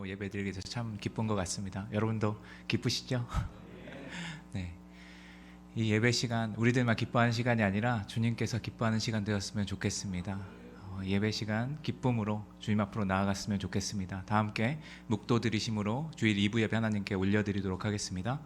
예배드리게 돼서 참 기쁜 것 같습니다. 여러분도 기쁘시죠? 네, 이 예배 시간 우리들만 기뻐하는 시간이 아니라 주님께서 기뻐하는 시간 되었으면 좋겠습니다. 예배 시간 기쁨으로 주님 앞으로 나아갔으면 좋겠습니다. 다 함께 묵도 드리심으로 주일 2부 예배 하나님께 올려드리도록 하겠습니다.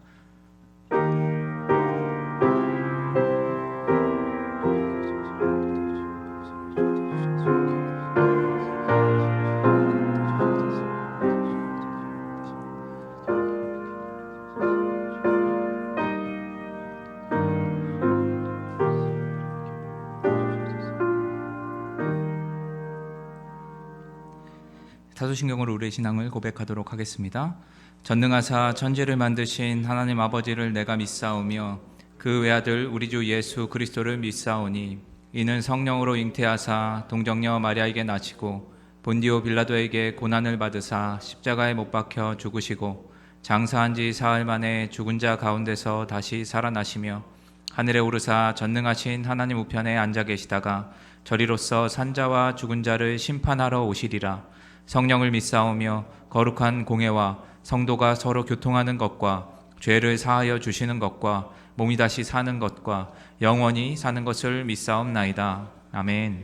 사도신경으로 우리의 신앙을 고백하도록 하겠습니다. 전능하사 천지를 만드신 하나님 아버지를 내가 믿사오며 그 외아들 우리 주 예수 그리스도를 믿사오니 이는 성령으로 잉태하사 동정녀 마리아에게 나시고 본디오 빌라도에게 고난을 받으사 십자가에 못 박혀 죽으시고 장사한 지 사흘 만에 죽은 자 가운데서 다시 살아나시며 하늘에 오르사 전능하신 하나님 우편에 앉아 계시다가 저리로서 산자와 죽은 자를 심판하러 오시리라. 성령을 믿사오며 거룩한 공회와 성도가 서로 교통하는 것과 죄를 사하여 주시는 것과 몸이 다시 사는 것과 영원히 사는 것을 믿사옵나이다. 아멘.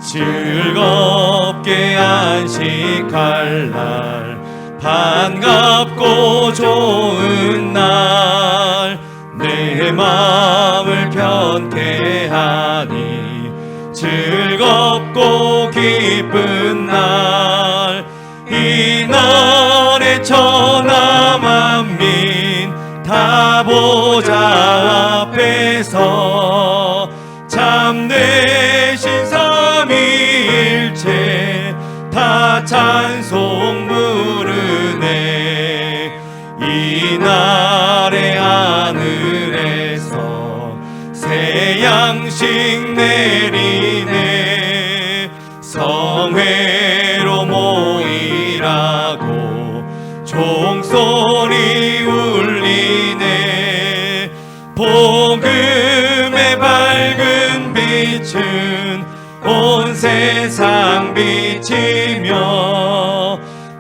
즐겁게 안식할 날 반갑고 좋은 날 내 마음을 편케 하니 즐겁고 기쁜 날 이 날에 천하 만민 다 보좌 앞에서 참되신 삼위일체 다 찬송 부르네. 이 날에 하늘에서 새 양식 내리네. 성회로 모이라고 종소리 울리네. 복음의 밝은 빛은 온 세상 비치며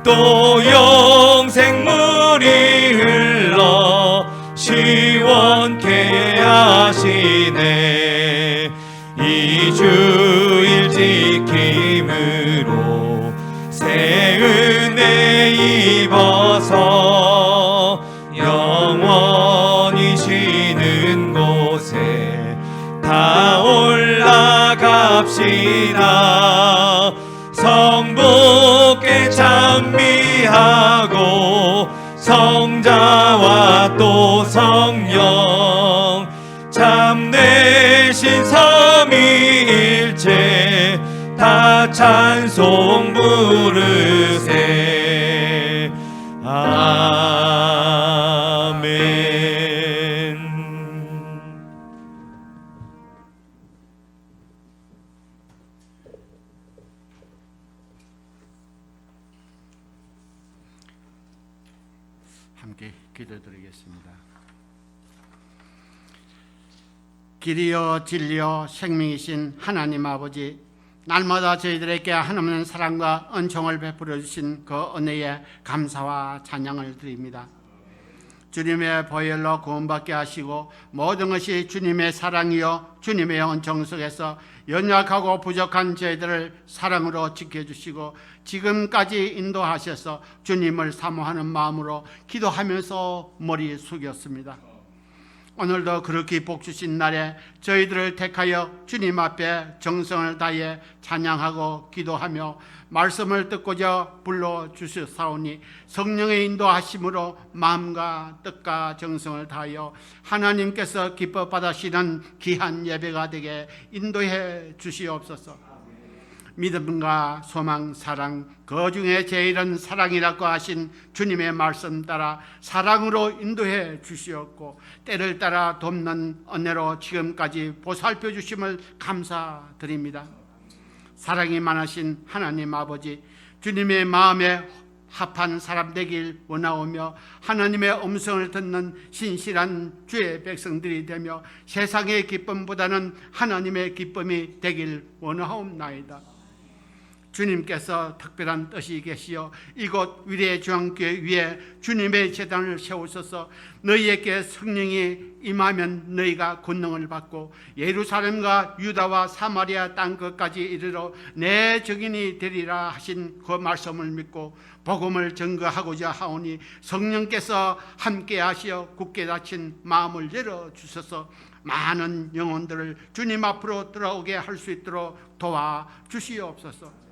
또 영생물이 흘러 시원케 하시네. 이 주일 지킴으로 새 은혜 입어서 영원히 쉬는 곳에 다 올라갑시다. 성부께 찬미하고 성자와 또 성령 참되신 삼위일체 다 찬송 부르세. 아멘. 함께 기도드리겠습니다. 길이요 진리요 생명이신 하나님 아버지, 날마다 저희들에게 한없는 사랑과 은총을 베풀어 주신 그 은혜에 감사와 찬양을 드립니다. 주님의 보혈로 구원받게 하시고 모든 것이 주님의 사랑이요 주님의 은총 속에서 연약하고 부족한 저희들을 사랑으로 지켜주시고 지금까지 인도하셔서 주님을 사모하는 마음으로 기도하면서 머리 숙였습니다. 오늘도 그렇게 복 주신 날에 저희들을 택하여 주님 앞에 정성을 다해 찬양하고 기도하며 말씀을 듣고자 불러주셨사오니 성령의 인도하심으로 마음과 뜻과 정성을 다하여 하나님께서 기뻐 받으시는 귀한 예배가 되게 인도해 주시옵소서. 믿음과 소망, 사랑, 그 중에 제일은 사랑이라고 하신 주님의 말씀 따라 사랑으로 인도해 주시었고 때를 따라 돕는 은혜로 지금까지 보살펴 주심을 감사드립니다. 사랑이 많으신 하나님 아버지, 주님의 마음에 합한 사람 되길 원하오며 하나님의 음성을 듣는 신실한 주의 백성들이 되며 세상의 기쁨보다는 하나님의 기쁨이 되길 원하옵나이다. 주님께서 특별한 뜻이 계시어 이곳 위례중앙교회 위에 주님의 제단을 세우셔서 너희에게 성령이 임하면 너희가 권능을 받고 예루살렘과 유다와 사마리아 땅 끝까지 이르러 내 증인이 되리라 하신 그 말씀을 믿고 복음을 증거하고자 하오니 성령께서 함께 하시어 굳게 닫힌 마음을 열어주셔서 많은 영혼들을 주님 앞으로 들어오게 할 수 있도록 도와주시옵소서.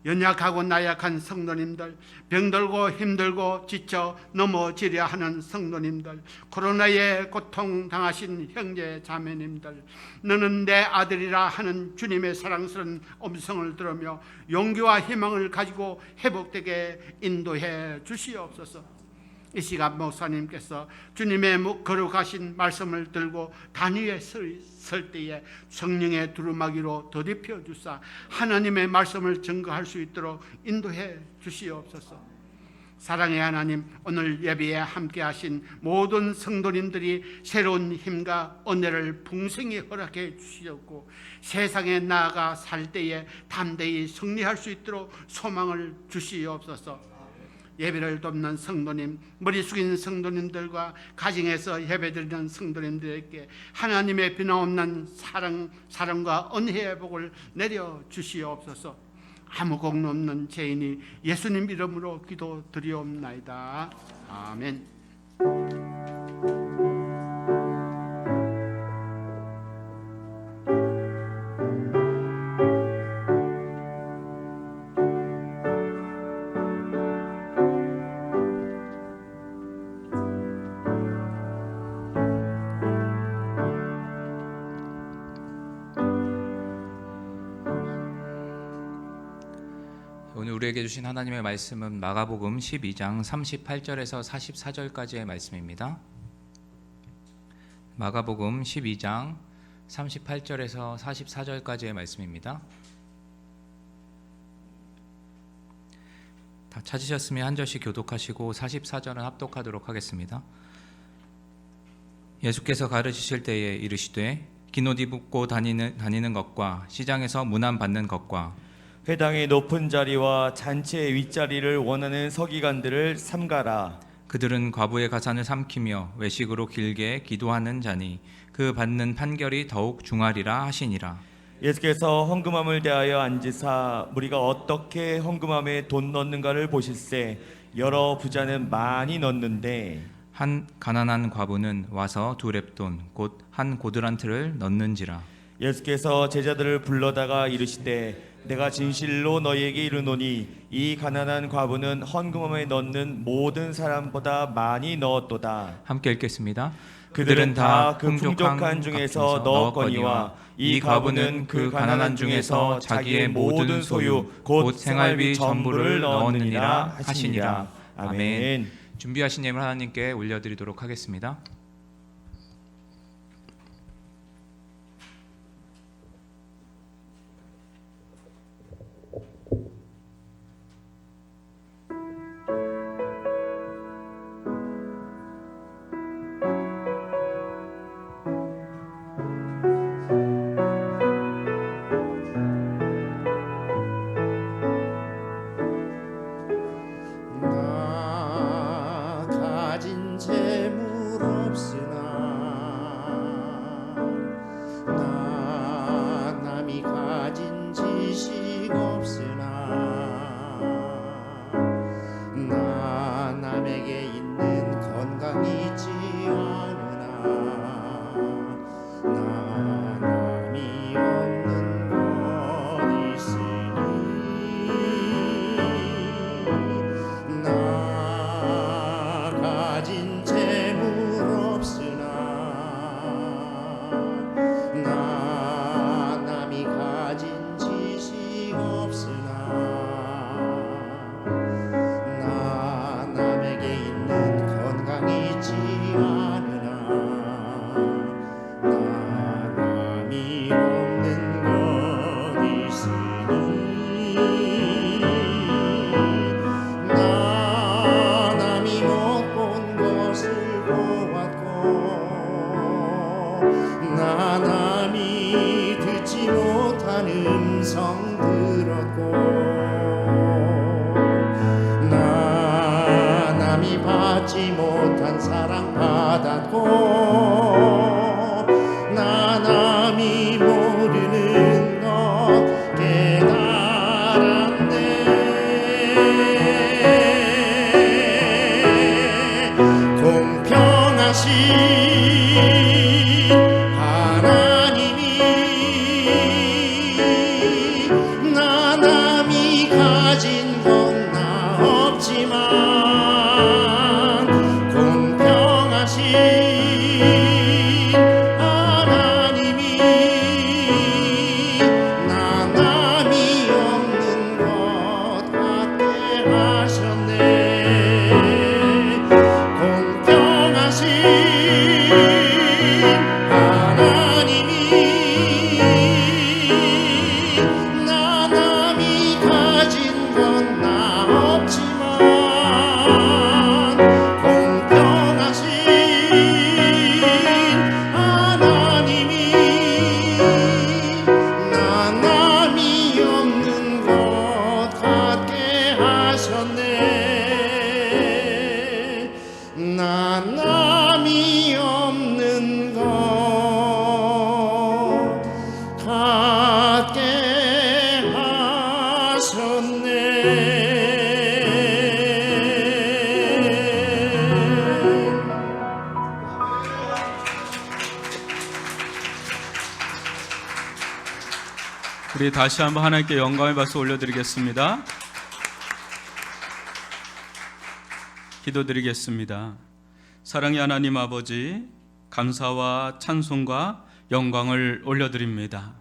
연약하고 나약한 성도님들, 병들고 힘들고 지쳐 넘어지려 하는 성도님들, 코로나에 고통당하신 형제 자매님들, 너는 내 아들이라 하는 주님의 사랑스러운 음성을 들으며 용기와 희망을 가지고 회복되게 인도해 주시옵소서. 이 시간 목사님께서 주님의 거룩하신 말씀을 들고 단 위에 설 때에 성령의 두루마기로 더딥혀 주사 하나님의 말씀을 증거할 수 있도록 인도해 주시옵소서. 사랑의 하나님, 오늘 예배에 함께 하신 모든 성도님들이 새로운 힘과 은혜를 풍성히 허락해 주시옵고 세상에 나아가 살 때에 담대히 승리할 수 있도록 소망을 주시옵소서. 예배를 돕는 성도님, 머리 숙인 성도님들과 가정에서 예배드리는 성도님들에게 하나님의 변함없는 사랑과 은혜의 복을 내려 주시옵소서. 아무 공로 없는 죄인이 예수님 이름으로 기도드리옵나이다. 아멘. 오늘 우리에게 주신 하나님의 말씀은 마가복음 12장 38절에서 44절까지의 말씀입니다. 마가복음 12장 38절에서 44절까지의 말씀입니다. 다 찾으셨으면 한 절씩 교독하시고 44절은 합독하도록 하겠습니다. 예수께서 가르치실 때에 이르시되 긴 옷 입고 다니는 것과 시장에서 문안 받는 것과 회당의 높은 자리와 잔치의 윗자리를 원하는 서기관들을 삼가라. 그들은 과부의 가산을 삼키며 외식으로 길게 기도하는 자니 그 받는 판결이 더욱 중하리라 하시니라. 예수께서 헌금함을 대하여 앉으사 무리가 어떻게 헌금함에 돈 넣는가를 보실세 여러 부자는 많이 넣는데 한 가난한 과부는 와서 2렙돈 곧 한 고드란트를 넣는지라. 예수께서 제자들을 불러다가 이르시되 내가 진실로 너희에게 이르노니 이 가난한 과부는 헌금함에 넣는 모든 사람보다 많이 넣었도다. 함께 읽겠습니다. 그들은 다 그 풍족한 중에서 넣었거니와 이 과부는 그 가난한 중에서 자기의 모든 소유 곧 생활비 전부를 넣었느니라 하시니라. 아멘. 준비하신 예물 하나님께 올려드리도록 하겠습니다. 나 가진 재물 없이 나 남이 듣지 못한 음성 들었고 나 남이 받지 못한 사랑 받았고 나 남이 모르는 것 깨달았네. 공평하신 하나님이 나 남이 가진 건 나 없지만 공평하신 하나님이 나 남이 없는 것 같게 하셨네. 공평하신 하나님이 나 남이 가진 건 나 없지만 공평하신 하나님이 나 남이 없는 것 같게 하셨네. 나 남이 없는 것 같게 하셨네. 우리 다시 한번 하나님께 영광의 박수 올려드리겠습니다. 기도드리겠습니다. 사랑의 하나님 아버지, 감사와 찬송과 영광을 올려드립니다.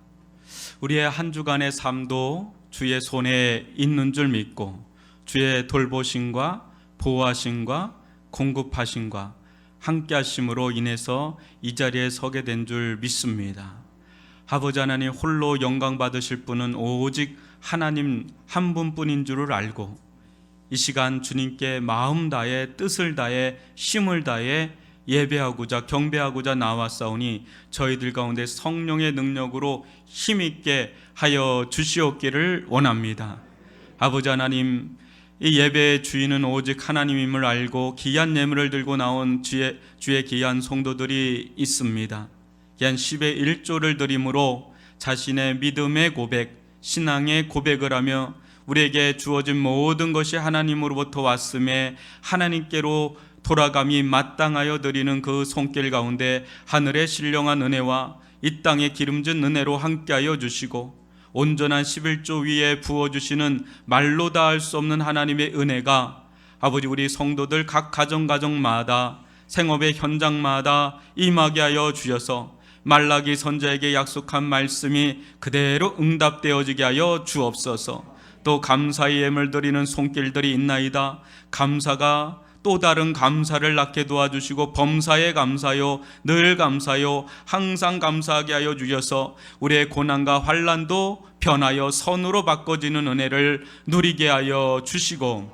우리의 한 주간의 삶도 주의 손에 있는 줄 믿고 주의 돌보심과 보호하심과 공급하심과 함께하심으로 인해서 이 자리에 서게 된 줄 믿습니다. 아버지 하나님, 홀로 영광 받으실 분은 오직 하나님 한 분뿐인 줄을 알고 이 시간 주님께 마음 다해 뜻을 다해 힘을 다해 예배하고자 경배하고자 나왔사오니 저희들 가운데 성령의 능력으로 힘있게 하여 주시옵기를 원합니다. 아버지 하나님, 이 예배의 주인은 오직 하나님임을 알고 귀한 예물을 들고 나온 주의 귀한 성도들이 있습니다. 귀한 10의 1조를 드림으로 자신의 믿음의 고백, 신앙의 고백을 하며 우리에게 주어진 모든 것이 하나님으로부터 왔음에 하나님께로 돌아감이 마땅하여 드리는 그 손길 가운데 하늘의 신령한 은혜와 이 땅의 기름진 은혜로 함께하여 주시고 온전한 11조 위에 부어주시는 말로 다 할 수 없는 하나님의 은혜가 아버지 우리 성도들 각 가정마다 생업의 현장마다 임하게 하여 주셔서 말라기 선자에게 약속한 말씀이 그대로 응답되어지게 하여 주옵소서. 또 감사의 예물 드리는 손길들이 있나이다. 감사가 또 다른 감사를 낳게 도와주시고 범사에 감사요, 늘 감사요, 항상 감사하게 하여 주셔서 우리의 고난과 환난도 변하여 선으로 바꿔지는 은혜를 누리게 하여 주시고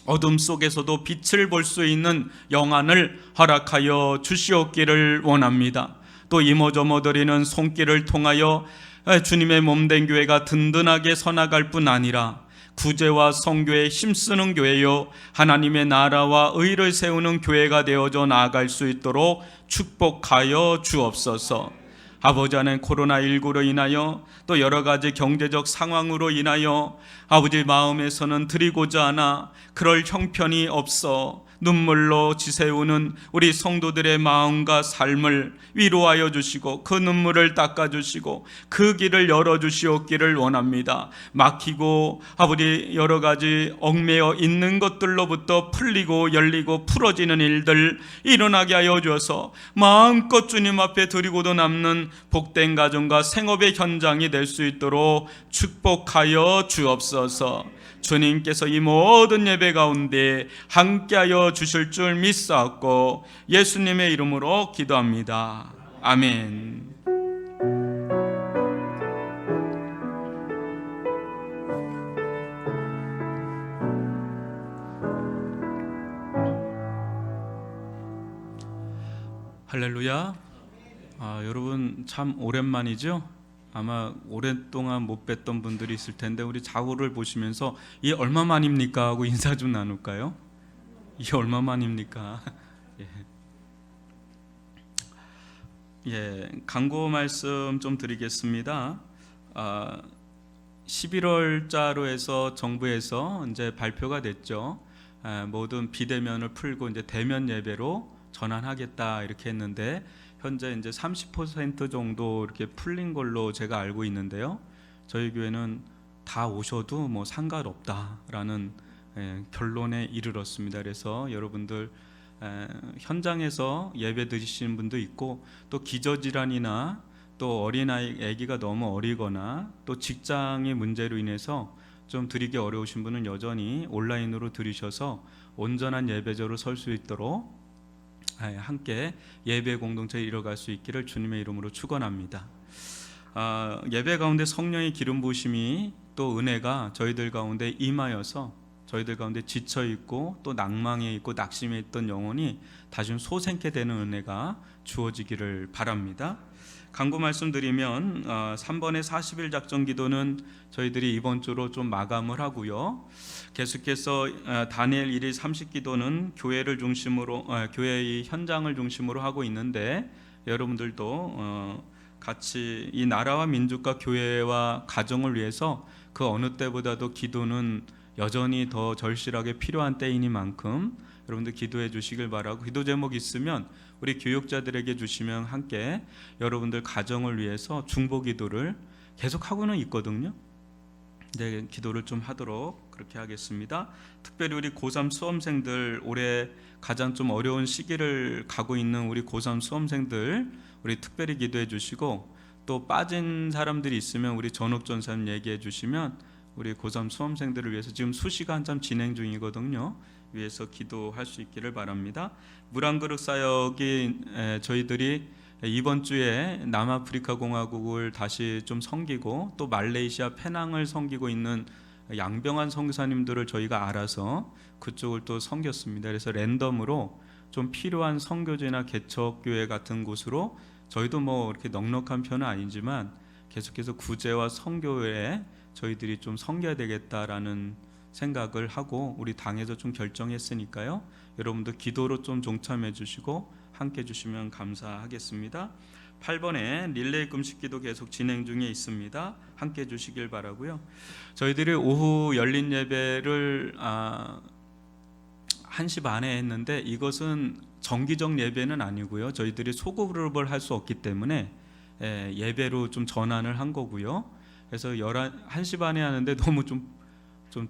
어둠 속에서도 빛을 볼 수 있는 영안을 허락하여 주시옵기를 원합니다. 또 이모저모 드리는 손길을 통하여 주님의 몸된 교회가 든든하게 서나갈 뿐 아니라 구제와 선교에 힘쓰는 교회요 하나님의 나라와 의를 세우는 교회가 되어져 나아갈 수 있도록 축복하여 주옵소서. 아버지 하나님, 코로나19로 인하여 또 여러 가지 경제적 상황으로 인하여 아버지 마음에서는 드리고자 하나 그럴 형편이 없어 눈물로 지새우는 우리 성도들의 마음과 삶을 위로하여 주시고 그 눈물을 닦아주시고 그 길을 열어주시옵기를 원합니다. 막히고 아버지 여러 가지 얽매여 있는 것들로부터 풀리고 열리고 풀어지는 일들 일어나게 하여 주어서 마음껏 주님 앞에 드리고도 남는 복된 가정과 생업의 현장이 될 수 있도록 축복하여 주옵소서. 주님께서 이 모든 예배 가운데 함께하여 주실 줄 믿사옵고 예수님의 이름으로 기도합니다. 아멘. 할렐루야. 여러분 참 오랜만이죠? 아마 오랫동안 못 뵀던 분들이 있을 텐데 우리 자고를 보시면서 이게 얼마만입니까? 하고 인사 좀 나눌까요? 이게 얼마만입니까? 강고 말씀 좀 드리겠습니다. 11월자로 해서 정부에서 이제 발표가 됐죠. 모든 비대면을 풀고 이제 대면 예배로 전환하겠다 이렇게 했는데 현재 이제 30% 정도 이렇게 풀린 걸로 제가 알고 있는데요. 저희 교회는 다 오셔도 뭐 상관없다라는 결론에 이르렀습니다. 그래서 여러분들 현장에서 예배 드리시는 분도 있고 또 기저질환이나 또 어린아이 아기가 너무 어리거나 또 직장의 문제로 인해서 좀 드리기 어려우신 분은 여전히 온라인으로 드리셔서 온전한 예배자로 설 수 있도록 함께 예배 공동체에 이뤄갈 수 있기를 주님의 이름으로 축원합니다. 예배 가운데 성령의 기름 부으심이 또 은혜가 저희들 가운데 임하여서 저희들 가운데 지쳐 있고 또 낭망에 있고 낙심에 있던 영혼이 다시 소생케 되는 은혜가 주어지기를 바랍니다. 강구 말씀드리면 3번의 40일 작전 기도는 저희들이 이번 주로 좀 마감을 하고요. 계속해서 다니엘 1일 30 기도는 교회를 중심으로 교회의 현장을 중심으로 하고 있는데 여러분들도 같이 이 나라와 민족과 교회와 가정을 위해서 그 어느 때보다도 기도는 여전히 더 절실하게 필요한 때이니만큼 여러분들 기도해 주시길 바라고 기도 제목 있으면 우리 교육자들에게 주시면 함께 여러분들 가정을 위해서 중보 기도를 계속 하고는 있거든요. 네, 기도를 좀 하도록 그렇게 하겠습니다. 특별히 우리 고3 수험생들 올해 가장 좀 어려운 시기를 가고 있는 우리 고3 수험생들 우리 특별히 기도해 주시고 또 빠진 사람들이 있으면 우리 전욱 전사님 얘기해 주시면 우리 고3 수험생들을 위해서 지금 수시가 한참 진행 중이거든요. 위해서 기도할 수 있기를 바랍니다. 물 한 그릇 사역이 저희들이 이번 주에 남아프리카 공화국을 다시 좀 섬기고 또 말레이시아 페낭을 섬기고 있는 양병환 선교사님들을 저희가 알아서 그쪽을 또 섬겼습니다. 그래서 랜덤으로 좀 필요한 선교제나 개척교회 같은 곳으로 저희도 뭐 이렇게 넉넉한 편은 아니지만 계속해서 구제와 선교에 저희들이 좀 섬겨야 되겠다라는 생각을 하고 우리 당에서 좀 결정했으니까요. 여러분들 기도로 좀 동참해 주시고 함께 주시면 감사하겠습니다. 8번에 릴레이 금식기도 계속 진행 중에 있습니다. 함께 주시길 바라고요. 저희들이 오후 열린 예배를 1시 반에 했는데 이것은 정기적 예배는 아니고요. 저희들이 소그룹을 할 수 없기 때문에 예배로 좀 전환을 한 거고요. 그래서 1시 반에 하는데 너무 좀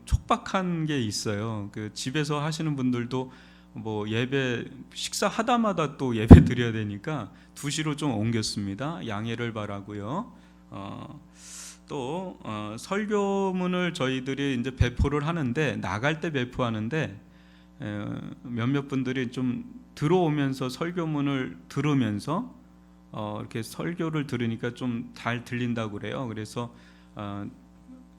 촉박한 게 있어요. 그 집에서 하시는 분들도 뭐 예배 식사하다마다 또 예배 드려야 되니까 2시로 좀 옮겼습니다. 양해를 바라고요. 또 설교문을 저희들이 이제 배포를 하는데 나갈 때 배포하는데 몇몇 분들이 좀 들어오면서 설교문을 들으면서 이렇게 설교를 들으니까 좀 잘 들린다고 그래요. 그래서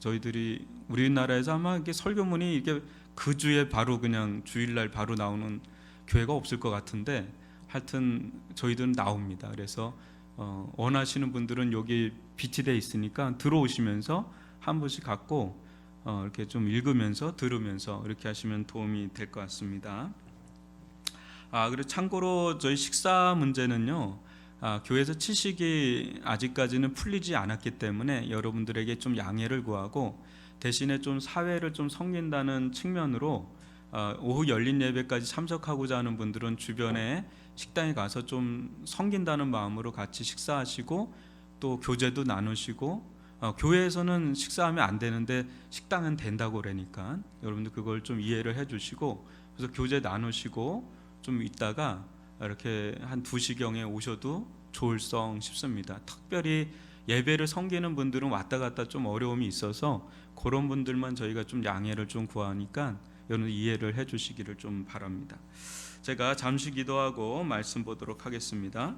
저희들이 우리나라에서 아마 이렇게 설교문이 이게 그 주에 바로 그냥 주일날 바로 나오는 교회가 없을 것 같은데 하여튼 저희들은 나옵니다. 그래서 원하시는 분들은 여기 비치돼 있으니까 들어오시면서 한 번씩 갖고 이렇게 좀 읽으면서 들으면서 이렇게 하시면 도움이 될 것 같습니다. 그리고 참고로 저희 식사 문제는요. 교회에서 치식이 아직까지는 풀리지 않았기 때문에 여러분들에게 좀 양해를 구하고 대신에 좀 사회를 좀 섬긴다는 측면으로 오후 열린 예배까지 참석하고자 하는 분들은 주변에 식당에 가서 좀 섬긴다는 마음으로 같이 식사하시고 또 교제도 나누시고 교회에서는 식사하면 안 되는데 식당은 된다고 그러니까 여러분들 그걸 좀 이해를 해주시고 그래서 교제 나누시고 좀 있다가 이렇게 한 2시경에 오셔도 좋을성 싶습니다. 특별히 예배를 섬기는 분들은 왔다 갔다 좀 어려움이 있어서 그런 분들만 저희가 좀 양해를 좀 구하니까 여러분 이해를 해주시기를 좀 바랍니다. 제가 잠시 기도하고 말씀 보도록 하겠습니다.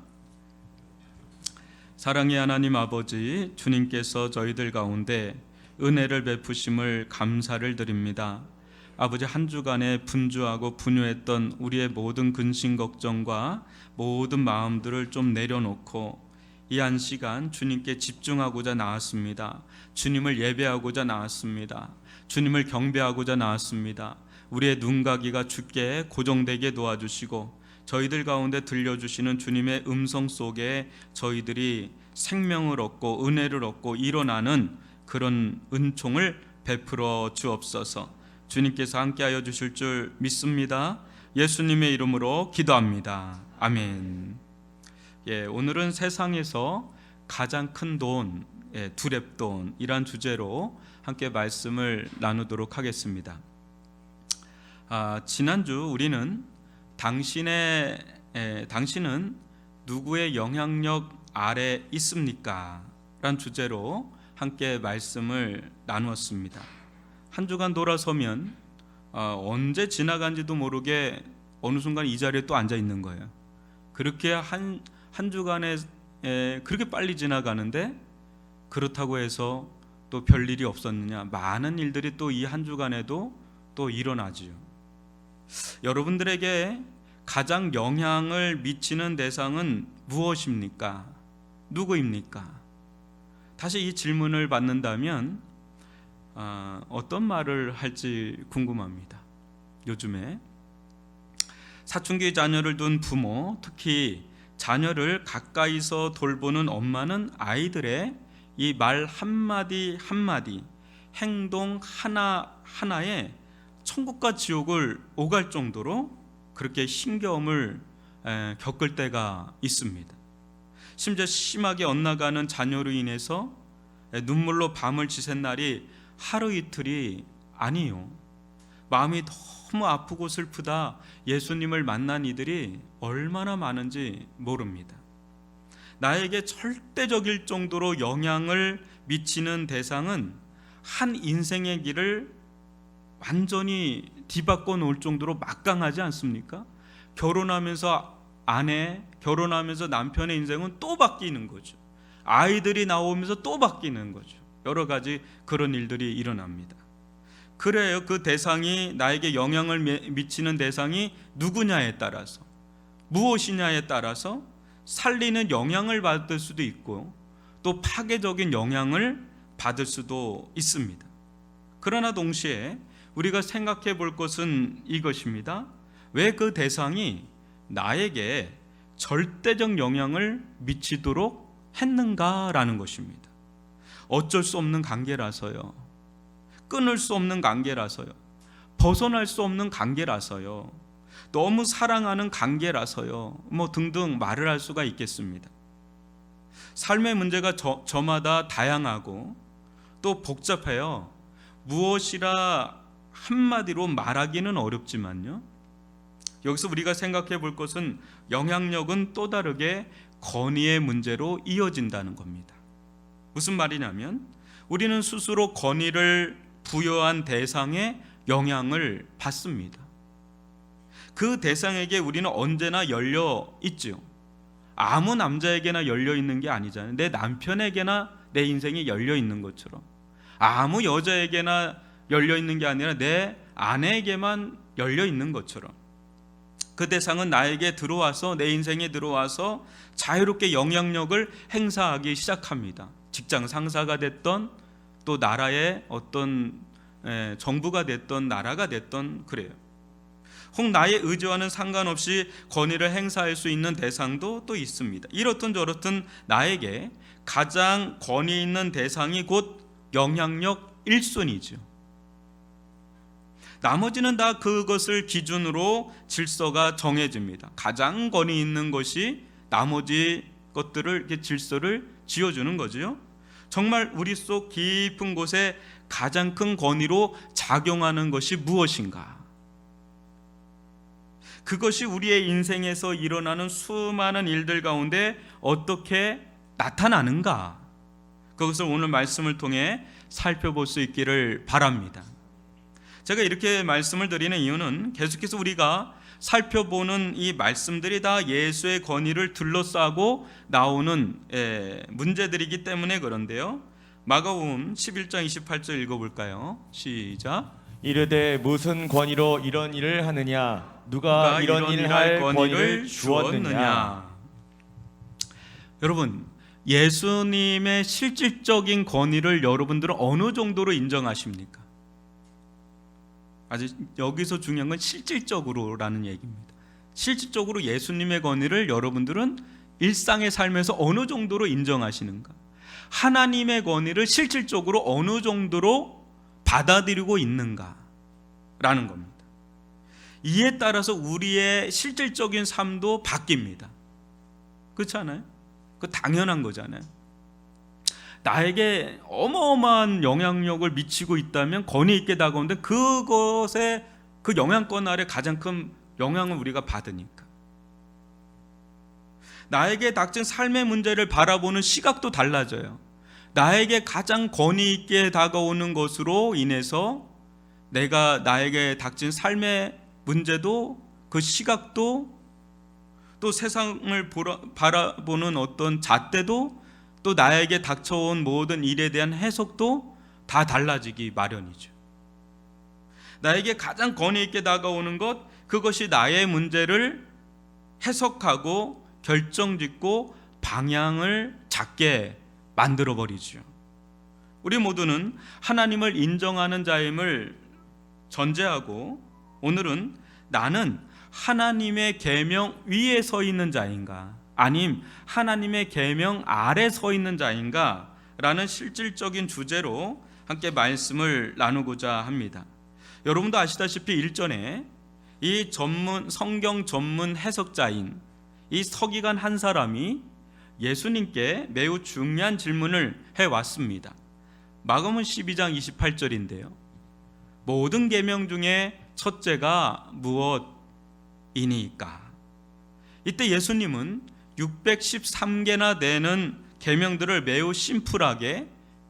사랑의 하나님 아버지, 주님께서 저희들 가운데 은혜를 베푸심을 감사를 드립니다. 아버지, 한 주간에 분주하고 분유했던 우리의 모든 근심 걱정과 모든 마음들을 좀 내려놓고 이 한 시간 주님께 집중하고자 나왔습니다. 주님을 예배하고자 나왔습니다. 주님을 경배하고자 나왔습니다. 우리의 눈가기가 주께 고정되게 도와주시고 저희들 가운데 들려주시는 주님의 음성 속에 저희들이 생명을 얻고 은혜를 얻고 일어나는 그런 은총을 베풀어 주옵소서. 주님께서 함께하여 주실 줄 믿습니다. 예수님의 이름으로 기도합니다. 아멘. 오늘은 세상에서 가장 큰 돈, 두렙돈이란 주제로 함께 말씀을 나누도록 하겠습니다. 지난주 우리는 당신은 누구의 영향력 아래 있습니까? 란 주제로 함께 말씀을 나누었습니다. 한 주간 돌아서면 언제 지나간지도 모르게 어느 순간 이 자리에 또 앉아 있는 거예요. 그렇게 한 주간에 그렇게 빨리 지나가는데 그렇다고 해서 또 별일이 없었느냐? 많은 일들이 또 이 한 주간에도 또 일어나지요. 여러분들에게 가장 영향을 미치는 대상은 무엇입니까? 누구입니까? 다시 이 질문을 받는다면 어떤 말을 할지 궁금합니다. 요즘에 사춘기 자녀를 둔 부모, 특히 자녀를 가까이서 돌보는 엄마는 아이들의 이 말 한마디 한마디, 행동 하나하나에 천국과 지옥을 오갈 정도로 그렇게 힘겨움을 겪을 때가 있습니다. 심지어 심하게 엇나가는 자녀로 인해서 눈물로 밤을 지샌 날이 하루 이틀이 아니요. 마음이 너무 아프고 슬프다 예수님을 만난 이들이 얼마나 많은지 모릅니다. 나에게 절대적일 정도로 영향을 미치는 대상은 한 인생의 길을 완전히 뒤바꿔 놓을 정도로 막강하지 않습니까? 결혼하면서 아내, 결혼하면서 남편의 인생은 또 바뀌는 거죠. 아이들이 나오면서 또 바뀌는 거죠. 여러 가지 그런 일들이 일어납니다. 그래요. 그 대상이 나에게 영향을 미치는 대상이 누구냐에 따라서, 무엇이냐에 따라서 살리는 영향을 받을 수도 있고 또 파괴적인 영향을 받을 수도 있습니다. 그러나 동시에 우리가 생각해 볼 것은 이것입니다. 왜 그 대상이 나에게 절대적 영향을 미치도록 했는가라는 것입니다. 어쩔 수 없는 관계라서요. 끊을 수 없는 관계라서요. 벗어날 수 없는 관계라서요. 너무 사랑하는 관계라서요. 등등 말을 할 수가 있겠습니다. 삶의 문제가 저마다 다양하고 또 복잡해요. 무엇이라 한마디로 말하기는 어렵지만요. 여기서 우리가 생각해 볼 것은 영향력은 또 다르게 권위의 문제로 이어진다는 겁니다. 무슨 말이냐면 우리는 스스로 권위를 부여한 대상에 영향을 받습니다. 그 대상에게 우리는 언제나 열려 있죠. 아무 남자에게나 열려 있는 게 아니잖아요. 내 남편에게나 내 인생이 열려 있는 것처럼, 아무 여자에게나 열려 있는 게 아니라 내 아내에게만 열려 있는 것처럼, 그 대상은 나에게 들어와서, 내 인생에 들어와서 자유롭게 영향력을 행사하기 시작합니다. 직장 상사가 됐던, 또 나라의 어떤 정부가 됐던, 나라가 됐던, 그래요. 혹 나의 의지와는 상관없이 권위를 행사할 수 있는 대상도 또 있습니다. 이렇든 저렇든 나에게 가장 권위 있는 대상이 곧 영향력 1순위죠. 나머지는 다 그것을 기준으로 질서가 정해집니다. 가장 권위 있는 것이 나머지 것들을, 이렇게 질서를 지어주는 거죠. 정말 우리 속 깊은 곳에 가장 큰 권위로 작용하는 것이 무엇인가? 그것이 우리의 인생에서 일어나는 수많은 일들 가운데 어떻게 나타나는가? 그것을 오늘 말씀을 통해 살펴볼 수 있기를 바랍니다. 제가 이렇게 말씀을 드리는 이유는 계속해서 우리가 살펴보는 이 말씀들이 다 예수의 권위를 둘러싸고 나오는 문제들이기 때문에 그런데요. 마가복음 11장 28절 읽어볼까요? 시작. 이르되 무슨 권위로 이런 일을 하느냐? 누가 이런 일을 할 권위를 주었느냐? 여러분, 예수님의 실질적인 권위를 여러분들은 어느 정도로 인정하십니까? 아주 여기서 중요한 건 실질적으로라는 얘기입니다. 실질적으로 예수님의 권위를 여러분들은 일상의 삶에서 어느 정도로 인정하시는가? 하나님의 권위를 실질적으로 어느 정도로 받아들이고 있는가라는 겁니다. 이에 따라서 우리의 실질적인 삶도 바뀝니다. 그렇지 않아요? 그 당연한 거잖아요. 나에게 어마어마한 영향력을 미치고 있다면 권위 있게 다가오는데 그것에 그 영향권 아래 가장 큰 영향을 우리가 받으니까. 나에게 닥친 삶의 문제를 바라보는 시각도 달라져요. 나에게 가장 권위 있게 다가오는 것으로 인해서 나에게 닥친 삶의 문제도 그 시각도 또 세상을 바라보는 어떤 잣대도 또 나에게 닥쳐온 모든 일에 대한 해석도 다 달라지기 마련이죠. 나에게 가장 권위 있게 다가오는 것, 그것이 나의 문제를 해석하고 결정짓고 방향을 잡게 만들어버리죠. 우리 모두는 하나님을 인정하는 자임을 전제하고 오늘은 나는 하나님의 계명 위에 서 있는 자인가 아님 하나님의 계명 아래 서 있는 자인가 라는 실질적인 주제로 함께 말씀을 나누고자 합니다. 여러분도 아시다시피 일전에 이 성경 전문 해석자인 이 서기관 한 사람이 예수님께 매우 중요한 질문을 해왔습니다. 마가복음 12장 28절인데요. 모든 계명 중에 첫째가 무엇이니까? 이때 예수님은 613개나 되는 계명들을 매우 심플하게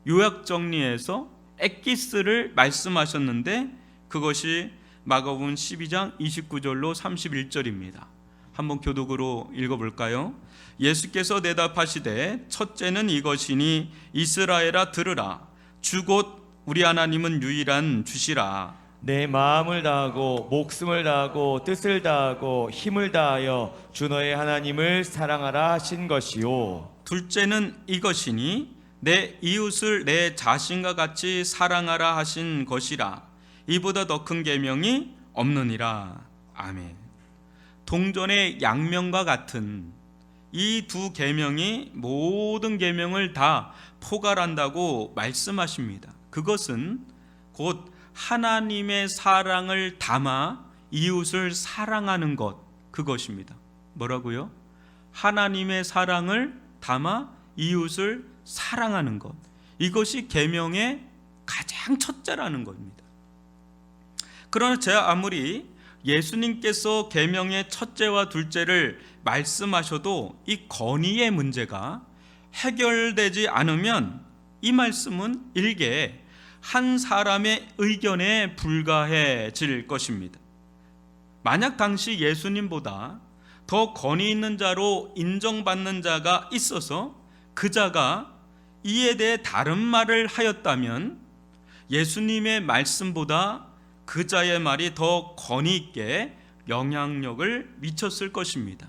요약 정리해서 엑기스를 말씀하셨는데 그것이 마가복음 12장 29절로 31절입니다. 한번 교독으로 읽어볼까요? 예수께서 대답하시되 첫째는 이것이니 이스라엘아 들으라 주 곧 우리 하나님은 유일한 주시라. 내 마음을 다하고 목숨을 다하고 뜻을 다하고 힘을 다하여 주 너의 하나님을 사랑하라 하신 것이요. 둘째는 이것이니 내 이웃을 내 자신과 같이 사랑하라 하신 것이라. 이보다 더 큰 계명이 없느니라. 아멘. 동전의 양면과 같은 이 두 계명이 모든 계명을 다 포괄한다고 말씀하십니다. 그것은 곧 하나님의 사랑을 담아 이웃을 사랑하는 것, 그것입니다. 뭐라고요? 하나님의 사랑을 담아 이웃을 사랑하는 것, 이것이 계명의 가장 첫째라는 겁니다. 그러나 제가 아무리 예수님께서 계명의 첫째와 둘째를 말씀하셔도 이 권위의 문제가 해결되지 않으면 이 말씀은 일개 한 사람의 의견에 불과해질 것입니다. 만약 당시 예수님보다 더 권위 있는 자로 인정받는 자가 있어서 그 자가 이에 대해 다른 말을 하였다면 예수님의 말씀보다 그 자의 말이 더 권위 있게 영향력을 미쳤을 것입니다.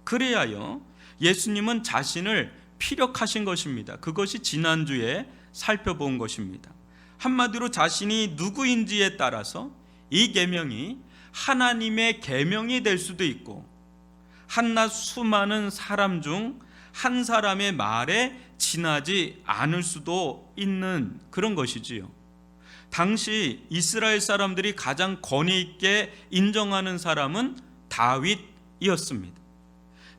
그래야여 예수님은 자신을 피력하신 것입니다. 그것이 지난주에 살펴본 것입니다. 한마디로 자신이 누구인지에 따라서 이 계명이 하나님의 계명이 될 수도 있고 한낱 수많은 사람 중 한 사람의 말에 지나지 않을 수도 있는 그런 것이지요. 당시 이스라엘 사람들이 가장 권위 있게 인정하는 사람은 다윗이었습니다.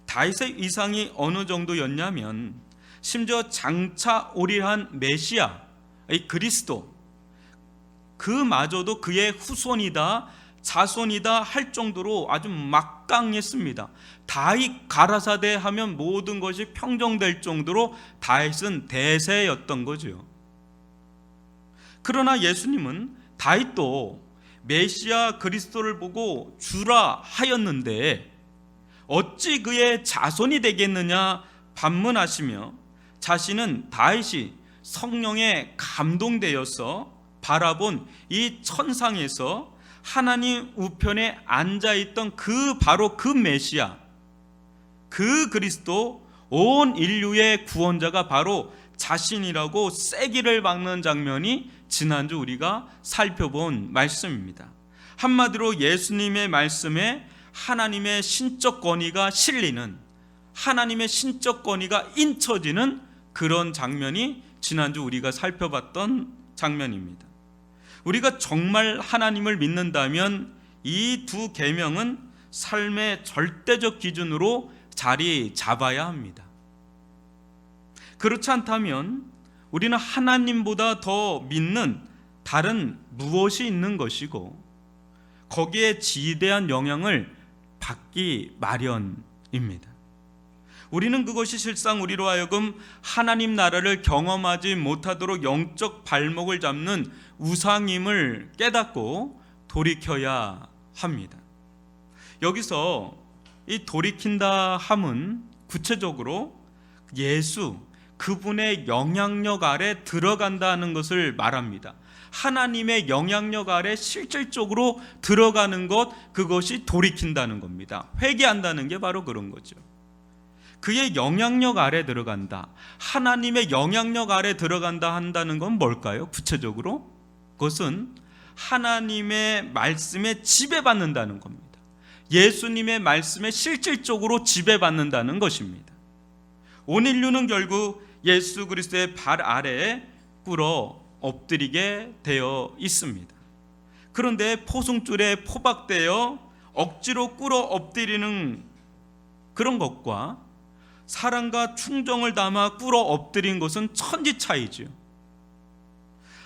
다윗의 위상이 어느 정도였냐면 심지어 장차 오리한 메시아, 이 그리스도, 그마저도 그의 후손이다 자손이다 할 정도로 아주 막강했습니다. 다윗 가라사대 하면 모든 것이 평정될 정도로 다윗은 대세였던 거죠. 그러나 예수님은 다윗도 메시아 그리스도를 보고 주라 하였는데 어찌 그의 자손이 되겠느냐 반문하시며 자신은 다윗이 성령에 감동되어서 바라본 이 천상에서 하나님 우편에 앉아있던 바로 그 메시아, 그 그리스도 온 인류의 구원자가 바로 자신이라고 세기를 박는 장면이 지난주 우리가 살펴본 말씀입니다. 한마디로 예수님의 말씀에 하나님의 신적 권위가 실리는, 하나님의 신적 권위가 인쳐지는 그런 장면이 지난주 우리가 살펴봤던 장면입니다. 우리가 정말 하나님을 믿는다면 이 두 계명은 삶의 절대적 기준으로 자리 잡아야 합니다. 그렇지 않다면 우리는 하나님보다 더 믿는 다른 무엇이 있는 것이고 거기에 지대한 영향을 받기 마련입니다. 우리는 그것이 실상 우리로 하여금 하나님 나라를 경험하지 못하도록 영적 발목을 잡는 우상임을 깨닫고 돌이켜야 합니다. 여기서 이 돌이킨다 함은 구체적으로 예수, 그분의 영향력 아래 들어간다는 것을 말합니다. 하나님의 영향력 아래 실질적으로 들어가는 것, 그것이 돌이킨다는 겁니다. 회개한다는 게 바로 그런 거죠. 그의 영향력 아래 들어간다, 하나님의 영향력 아래 들어간다 한다는 건 뭘까요? 구체적으로 그것은 하나님의 말씀에 지배받는다는 겁니다. 예수님의 말씀에 실질적으로 지배받는다는 것입니다. 온 인류는 결국 예수 그리스도의 발 아래에 꿇어 엎드리게 되어 있습니다. 그런데 포승줄에 포박되어 억지로 꿇어 엎드리는 그런 것과 사랑과 충정을 담아 꿇어 엎드린 것은 천지 차이지요.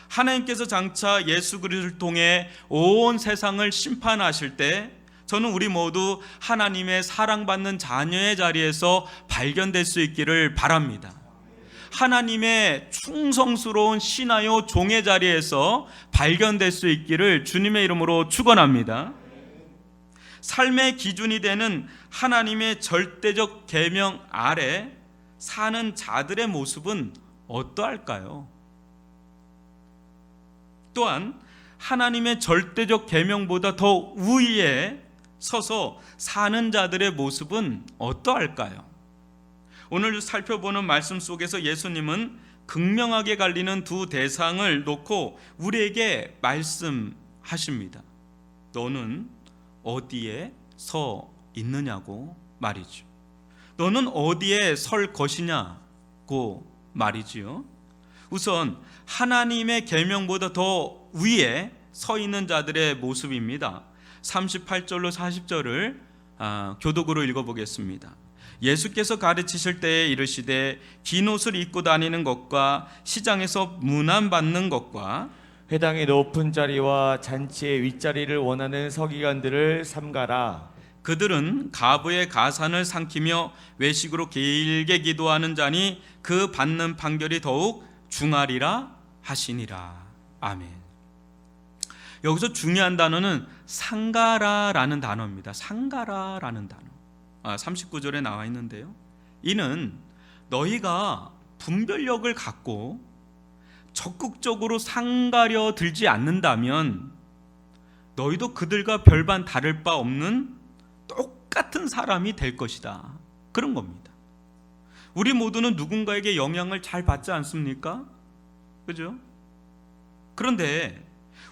하나님께서 장차 예수 그리스도를 통해 온 세상을 심판하실 때 저는 우리 모두 하나님의 사랑받는 자녀의 자리에서 발견될 수 있기를 바랍니다. 하나님의 충성스러운 신하요 종의 자리에서 발견될 수 있기를 주님의 이름으로 축원합니다. 삶의 기준이 되는 하나님의 절대적 계명 아래 사는 자들의 모습은 어떠할까요? 또한 하나님의 절대적 계명보다 더 우위에 서서 사는 자들의 모습은 어떠할까요? 오늘 살펴보는 말씀 속에서 예수님은 극명하게 갈리는 두 대상을 놓고 우리에게 말씀하십니다. 너는 어디에 서 있느냐고 말이죠. 너는 어디에 설 것이냐고 말이지요. 우선 하나님의 계명보다 더 위에 서 있는 자들의 모습입니다. 38절로 40절을 교독으로 읽어보겠습니다. 예수께서 가르치실 때에 이르시되 긴 옷을 입고 다니는 것과 시장에서 문안받는 것과 회당의 높은 자리와 잔치의 윗자리를 원하는 서기관들을 삼가라. 그들은 가부의 가산을 삼키며 외식으로 길게 기도하는 자니 그 받는 판결이 더욱 중하리라 하시니라. 아멘. 여기서 중요한 단어는 상가라라는 단어입니다. 상가라라는 단어. 39절에 나와 있는데요. 이는 너희가 분별력을 갖고 적극적으로 상가려 들지 않는다면 너희도 그들과 별반 다를 바 없는 똑같은 사람이 될 것이다. 그런 겁니다. 우리 모두는 누군가에게 영향을 잘 받지 않습니까? 그죠? 그런데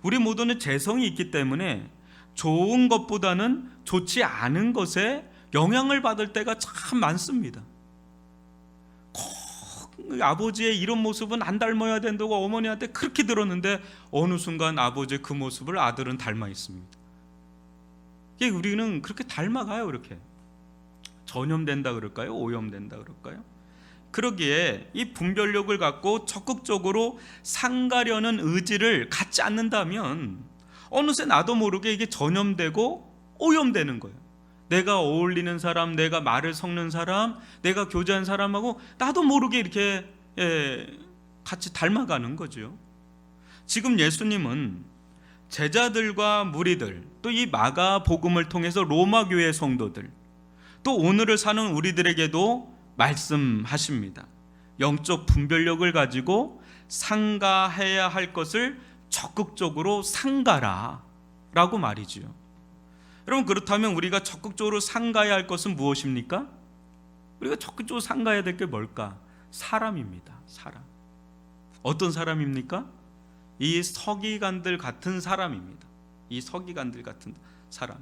우리 모두는 재성이 있기 때문에 좋은 것보다는 좋지 않은 것에 영향을 받을 때가 참 많습니다. 꼭 아버지의 이런 모습은 안 닮아야 된다고 어머니한테 그렇게 들었는데 어느 순간 아버지의 그 모습을 아들은 닮아 있습니다. 우리는 그렇게 닮아가요. 그렇게 전염된다 그럴까요? 오염된다 그럴까요? 그러기에 이 분별력을 갖고 적극적으로 상가려는 의지를 갖지 않는다면 어느새 나도 모르게 이게 전염되고 오염되는 거예요. 내가 어울리는 사람, 내가 말을 섞는 사람, 내가 교제한 사람하고 나도 모르게 이렇게 같이 닮아가는 거죠. 지금 예수님은 제자들과 무리들, 또 이 마가복음을 통해서 로마 교회 성도들, 또 오늘을 사는 우리들에게도 말씀하십니다. 영적 분별력을 가지고 상가해야 할 것을 적극적으로 상가라 라고 말이죠. 여러분, 그렇다면 우리가 적극적으로 상가해야 할 것은 무엇입니까? 우리가 적극적으로 삼가야 될 게 뭘까? 사람입니다. 사람. 어떤 사람입니까? 이 서기관들 같은 사람입니다. 이 서기관들 같은 사람.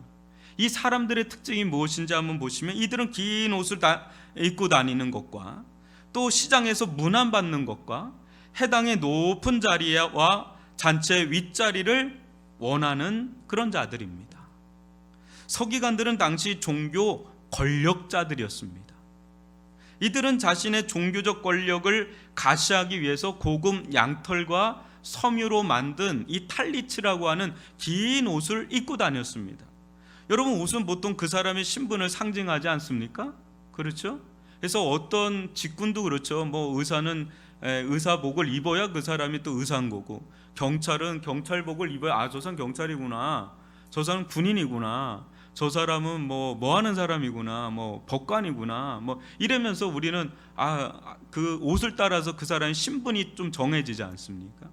이 사람들의 특징이 무엇인지 한번 보시면, 이들은 긴 옷을 입고 다니는 것과 또 시장에서 문안받는 것과 해당의 높은 자리와 잔치의 윗자리를 원하는 그런 자들입니다. 서기관들은 당시 종교 권력자들이었습니다. 이들은 자신의 종교적 권력을 가시하기 위해서 고급 양털과 섬유로 만든 이 탈리츠라고 하는 긴 옷을 입고 다녔습니다. 여러분, 옷은 보통 그 사람의 신분을 상징하지 않습니까? 그렇죠? 그래서 어떤 직군도 그렇죠. 뭐 의사는 의사복을 입어야 그 사람이 또 의사인 거고, 경찰은 경찰복을 입어야 저 사람 경찰이구나, 저 사람 군인이구나, 저 사람은 뭐 하는 사람이구나, 뭐 법관이구나, 뭐 이러면서 우리는 그 옷을 따라서 그 사람의 신분이 좀 정해지지 않습니까?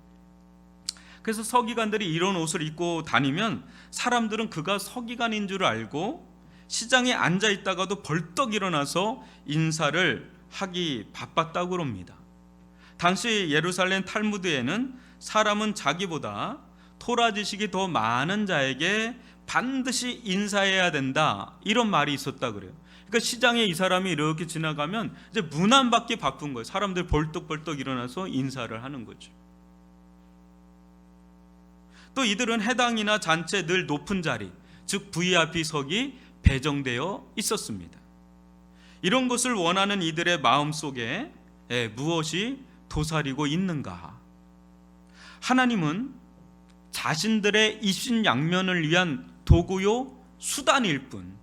그래서 서기관들이 이런 옷을 입고 다니면 사람들은 그가 서기관인 줄 알고 시장에 앉아 있다가도 벌떡 일어나서 인사를 하기 바빴다고 그럽니다. 당시 예루살렘 탈무드에는 사람은 자기보다 토라 지식이 더 많은 자에게 반드시 인사해야 된다, 이런 말이 있었다 그래요. 그러니까 시장에 이 사람이 이렇게 지나가면 이제 문안받기 바쁜 거예요. 사람들 벌떡벌떡 일어나서 인사를 하는 거죠. 또 이들은 해당이나 잔치에 늘 높은 자리, 즉 VIP석이 배정되어 있었습니다. 이런 것을 원하는 이들의 마음속에 무엇이 도사리고 있는가? 하나님은 자신들의 입신양면을 위한 도구요 수단일 뿐,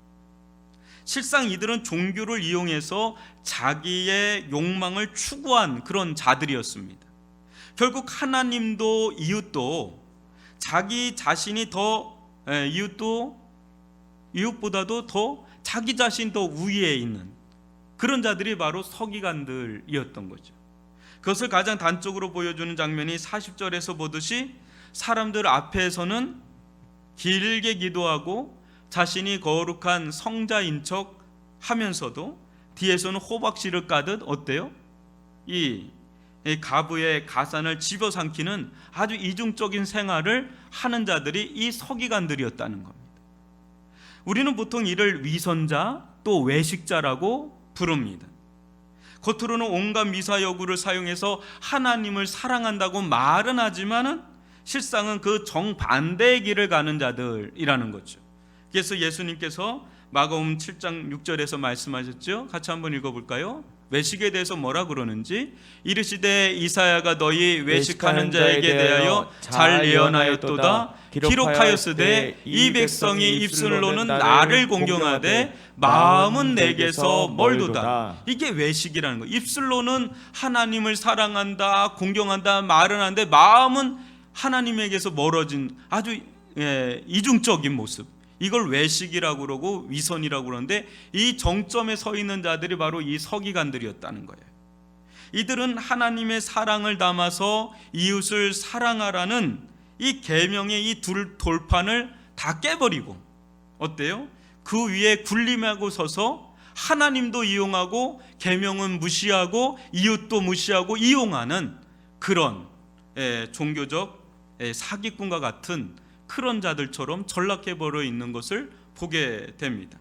실상 이들은 종교를 이용해서 자기의 욕망을 추구한 그런 자들이었습니다. 결국 하나님도 이웃도 자기 자신이 이웃보다도 더 자기 자신 더 우위에 있는 그런 자들이 바로 서기관들이었던 거죠. 그것을 가장 단적으로 보여주는 장면이 40절에서 보듯이, 사람들 앞에서는 길게 기도하고 자신이 거룩한 성자인 척 하면서도 뒤에서는 호박씨를 까듯 어때요? 이 가부의 가산을 집어삼키는 아주 이중적인 생활을 하는 자들이 이 서기관들이었다는 겁니다. 우리는 보통 이를 위선자 또 외식자라고 부릅니다. 겉으로는 온갖 미사여구를 사용해서 하나님을 사랑한다고 말은 하지만은 실상은 그 정반대의 길을 가는 자들이라는 거죠. 그래서 예수님께서 마가복음 7장 6절에서 말씀하셨죠. 같이 한번 읽어볼까요? 외식에 대해서 뭐라 그러는지, 이르시되 이사야가 너희 외식하는 자에게 대하여 잘 예언하였도다. 기록하였으되 이 백성이 입술로는 나를 공경하되 마음은 내게서 멀도다. 이게 외식이라는 거예요. 입술로는 하나님을 사랑한다, 공경한다 말은 하는데 마음은 하나님에게서 멀어진 아주 이중적인 모습, 이걸 외식이라고 그러고 위선이라고 그러는데, 이 정점에 서 있는 자들이 바로 이 서기관들이었다는 거예요. 이들은 하나님의 사랑을 담아서 이웃을 사랑하라는 이 계명의 이 돌판을 다 깨버리고 어때요? 그 위에 군림하고 서서 하나님도 이용하고 계명은 무시하고 이웃도 무시하고 이용하는 그런 종교적 사기꾼과 같은 그런 자들처럼 전락해버려 있는 것을 보게 됩니다.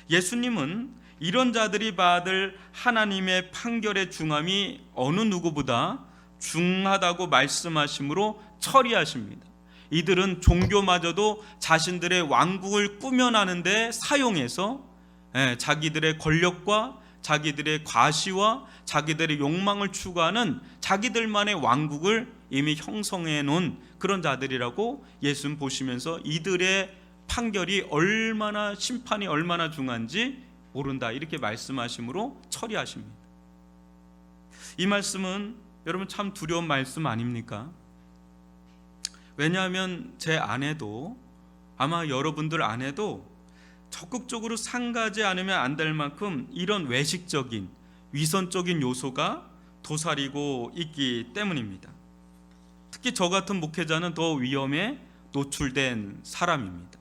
예수님은 이런 자들이 받을 하나님의 판결의 중함이 어느 누구보다 중하다고 말씀하심으로 처리하십니다. 이들은 종교마저도 자신들의 왕국을 꾸며나는데 사용해서 자기들의 권력과 자기들의 과시와 자기들의 욕망을 추구하는 자기들만의 왕국을 이미 형성해 놓은 그런 자들이라고 예수님 보시면서 이들의 판결이 얼마나, 심판이 얼마나 중한지 모른다, 이렇게 말씀하심으로 처리하십니다. 이 말씀은 여러분 참 두려운 말씀 아닙니까? 왜냐하면 제 아내도, 아마 여러분들 아내도 적극적으로 상가지 않으면 안 될 만큼 이런 외식적인 위선적인 요소가 도사리고 있기 때문입니다. 특히 저 같은 목회자는 더 위험에 노출된 사람입니다.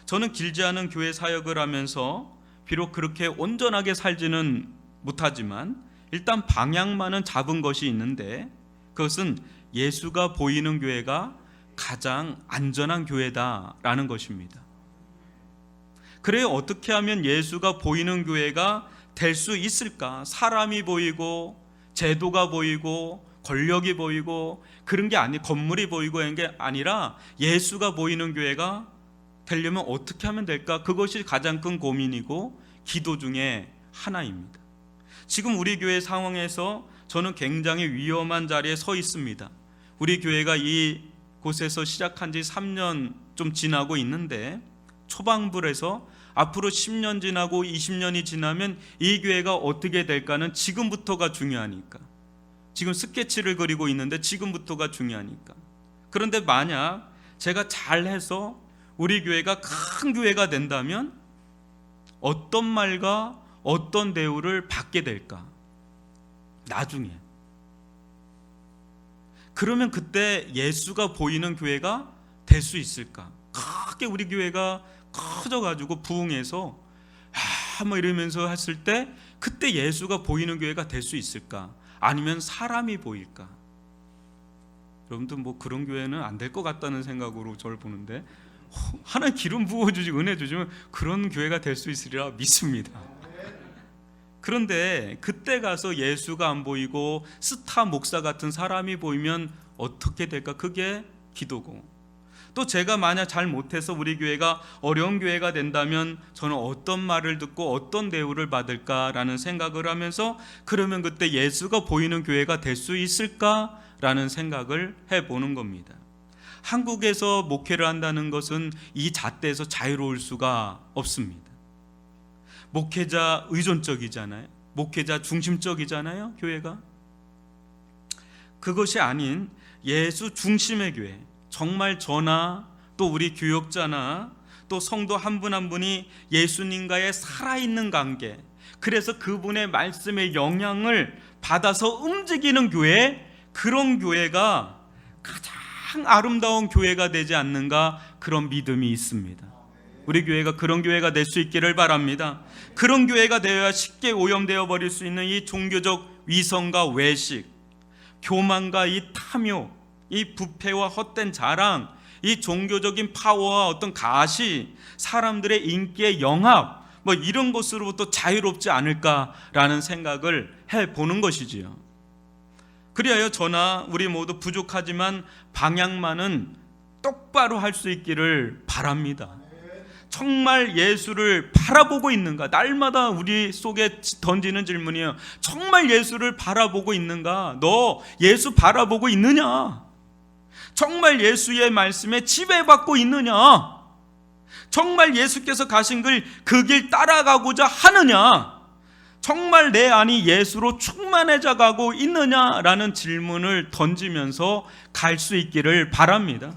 저는 길지 않은 교회 사역을 하면서 비록 그렇게 온전하게 살지는 못하지만 일단 방향만은 잡은 것이 있는데, 그것은 예수가 보이는 교회가 가장 안전한 교회다라는 것입니다. 그래요, 어떻게 하면 예수가 보이는 교회가 될 수 있을까? 사람이 보이고 제도가 보이고 권력이 보이고 그런 게 아니, 건물이 보이고 이런 게 아니라 예수가 보이는 교회가 되려면 어떻게 하면 될까? 그것이 가장 큰 고민이고 기도 중에 하나입니다. 지금 우리 교회 상황에서 저는 굉장히 위험한 자리에 서 있습니다. 우리 교회가 이 곳에서 시작한 지 3년 좀 지나고 있는데, 초반부에서 앞으로 10년 지나고 20년이 지나면 이 교회가 어떻게 될까는 지금부터가 중요하니까, 지금 스케치를 그리고 있는데 지금부터가 중요하니까. 그런데 만약 제가 잘해서 우리 교회가 큰 교회가 된다면 어떤 말과 어떤 대우를 받게 될까? 나중에. 그러면 그때 예수가 보이는 교회가 될 수 있을까? 크게 우리 교회가 커져가지고 부흥해서 뭐 이러면서 했을 때 그때 예수가 보이는 교회가 될 수 있을까? 아니면 사람이 보일까? 여러분들 뭐 그런 교회는 안 될 것 같다는 생각으로 저를 보는데, 하나님 기름 부어주시고 은혜 주시면 그런 교회가 될 수 있으리라 믿습니다. 그런데 그때 가서 예수가 안 보이고 스타 목사 같은 사람이 보이면 어떻게 될까? 그게 기도고, 또 제가 만약 잘 못해서 우리 교회가 어려운 교회가 된다면 저는 어떤 말을 듣고 어떤 대우를 받을까라는 생각을 하면서, 그러면 그때 예수가 보이는 교회가 될 수 있을까라는 생각을 해보는 겁니다. 한국에서 목회를 한다는 것은 이 잣대에서 자유로울 수가 없습니다. 목회자 의존적이잖아요. 목회자 중심적이잖아요, 교회가. 그것이 아닌 예수 중심의 교회, 정말 저나 또 우리 교역자나 또 성도 한 분 한 분이 예수님과의 살아있는 관계, 그래서 그분의 말씀의 영향을 받아서 움직이는 교회, 그런 교회가 가장 아름다운 교회가 되지 않는가, 그런 믿음이 있습니다. 우리 교회가 그런 교회가 될 수 있기를 바랍니다. 그런 교회가 되어야 쉽게 오염되어 버릴 수 있는 이 종교적 위선과 외식, 교만과 이 탐욕, 이 부패와 헛된 자랑, 이 종교적인 파워와 어떤 가시, 사람들의 인기의 영합, 뭐 이런 것으로부터 자유롭지 않을까라는 생각을 해보는 것이지요. 그리하여 저나 우리 모두 부족하지만 방향만은 똑바로 할 수 있기를 바랍니다. 정말 예수를 바라보고 있는가? 날마다 우리 속에 던지는 질문이에요. 정말 예수를 바라보고 있는가? 너 예수 바라보고 있느냐? 정말 예수의 말씀에 지배받고 있느냐? 정말 예수께서 가신 그 길 따라가고자 하느냐? 정말 내 안이 예수로 충만해져 가고 있느냐라는 질문을 던지면서 갈 수 있기를 바랍니다.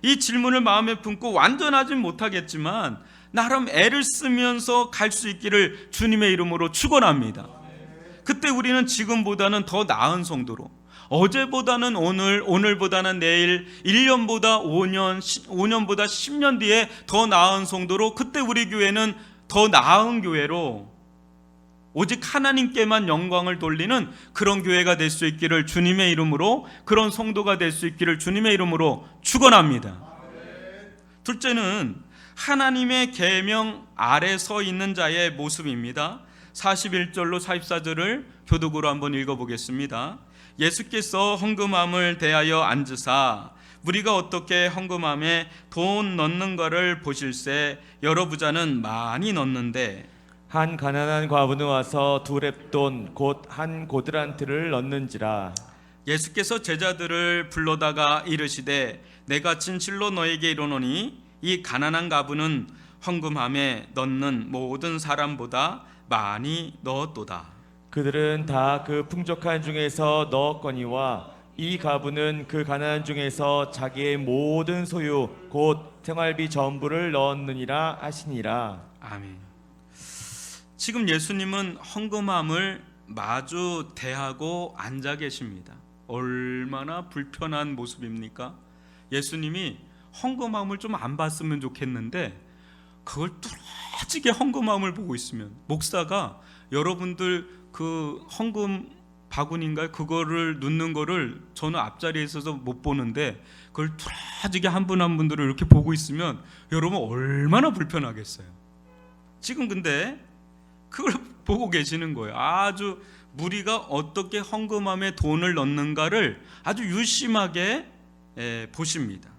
이 질문을 마음에 품고 완전하진 못하겠지만 나름 애를 쓰면서 갈 수 있기를 주님의 이름으로 축원합니다. 그때 우리는 지금보다는 더 나은 성도로, 어제보다는 오늘, 오늘보다는 내일, 1년보다 5년, 5년보다 10년 뒤에 더 나은 성도로, 그때 우리 교회는 더 나은 교회로 오직 하나님께만 영광을 돌리는 그런 교회가 될 수 있기를 주님의 이름으로, 그런 성도가 될 수 있기를 주님의 이름으로 축원합니다. 둘째는 하나님의 계명 아래 서 있는 자의 모습입니다. 41절로 44절을 교독으로 한번 읽어보겠습니다. 예수께서 헌금함을 대하여 앉으사 무리가 어떻게 헌금함에 돈 넣는 것을 보실새 여러 부자는 많이 넣는데 한 가난한 과부는 와서 2렙돈 곧 한 고드란트를 넣는지라. 예수께서 제자들을 불러다가 이르시되 내가 진실로 너에게 이르노니 이 가난한 과부는 헌금함에 넣는 모든 사람보다 많이 넣었도다. 그들은 다 그 풍족한 중에서 넣었거니와 이 과부는 그 가난한 중에서 자기의 모든 소유 곧 생활비 전부를 넣었느니라 하시니라. 아멘. 지금 예수님은 헌금함을 마주 대하고 앉아 계십니다. 얼마나 불편한 모습입니까? 예수님이 헌금함을 좀 안 봤으면 좋겠는데 그걸 뚫어지게 헌금함을 보고 있으면 목사가 여러분들 그 헌금 바구니인가요? 그거를 넣는 거를 저는 앞자리에 있어서 못 보는데 그걸 뚫어지게 한 분 한 분들을 이렇게 보고 있으면 여러분 얼마나 불편하겠어요. 지금 근데 그걸 보고 계시는 거예요. 아주 무리가 어떻게 헌금함에 돈을 넣는가를 아주 유심하게 보십니다.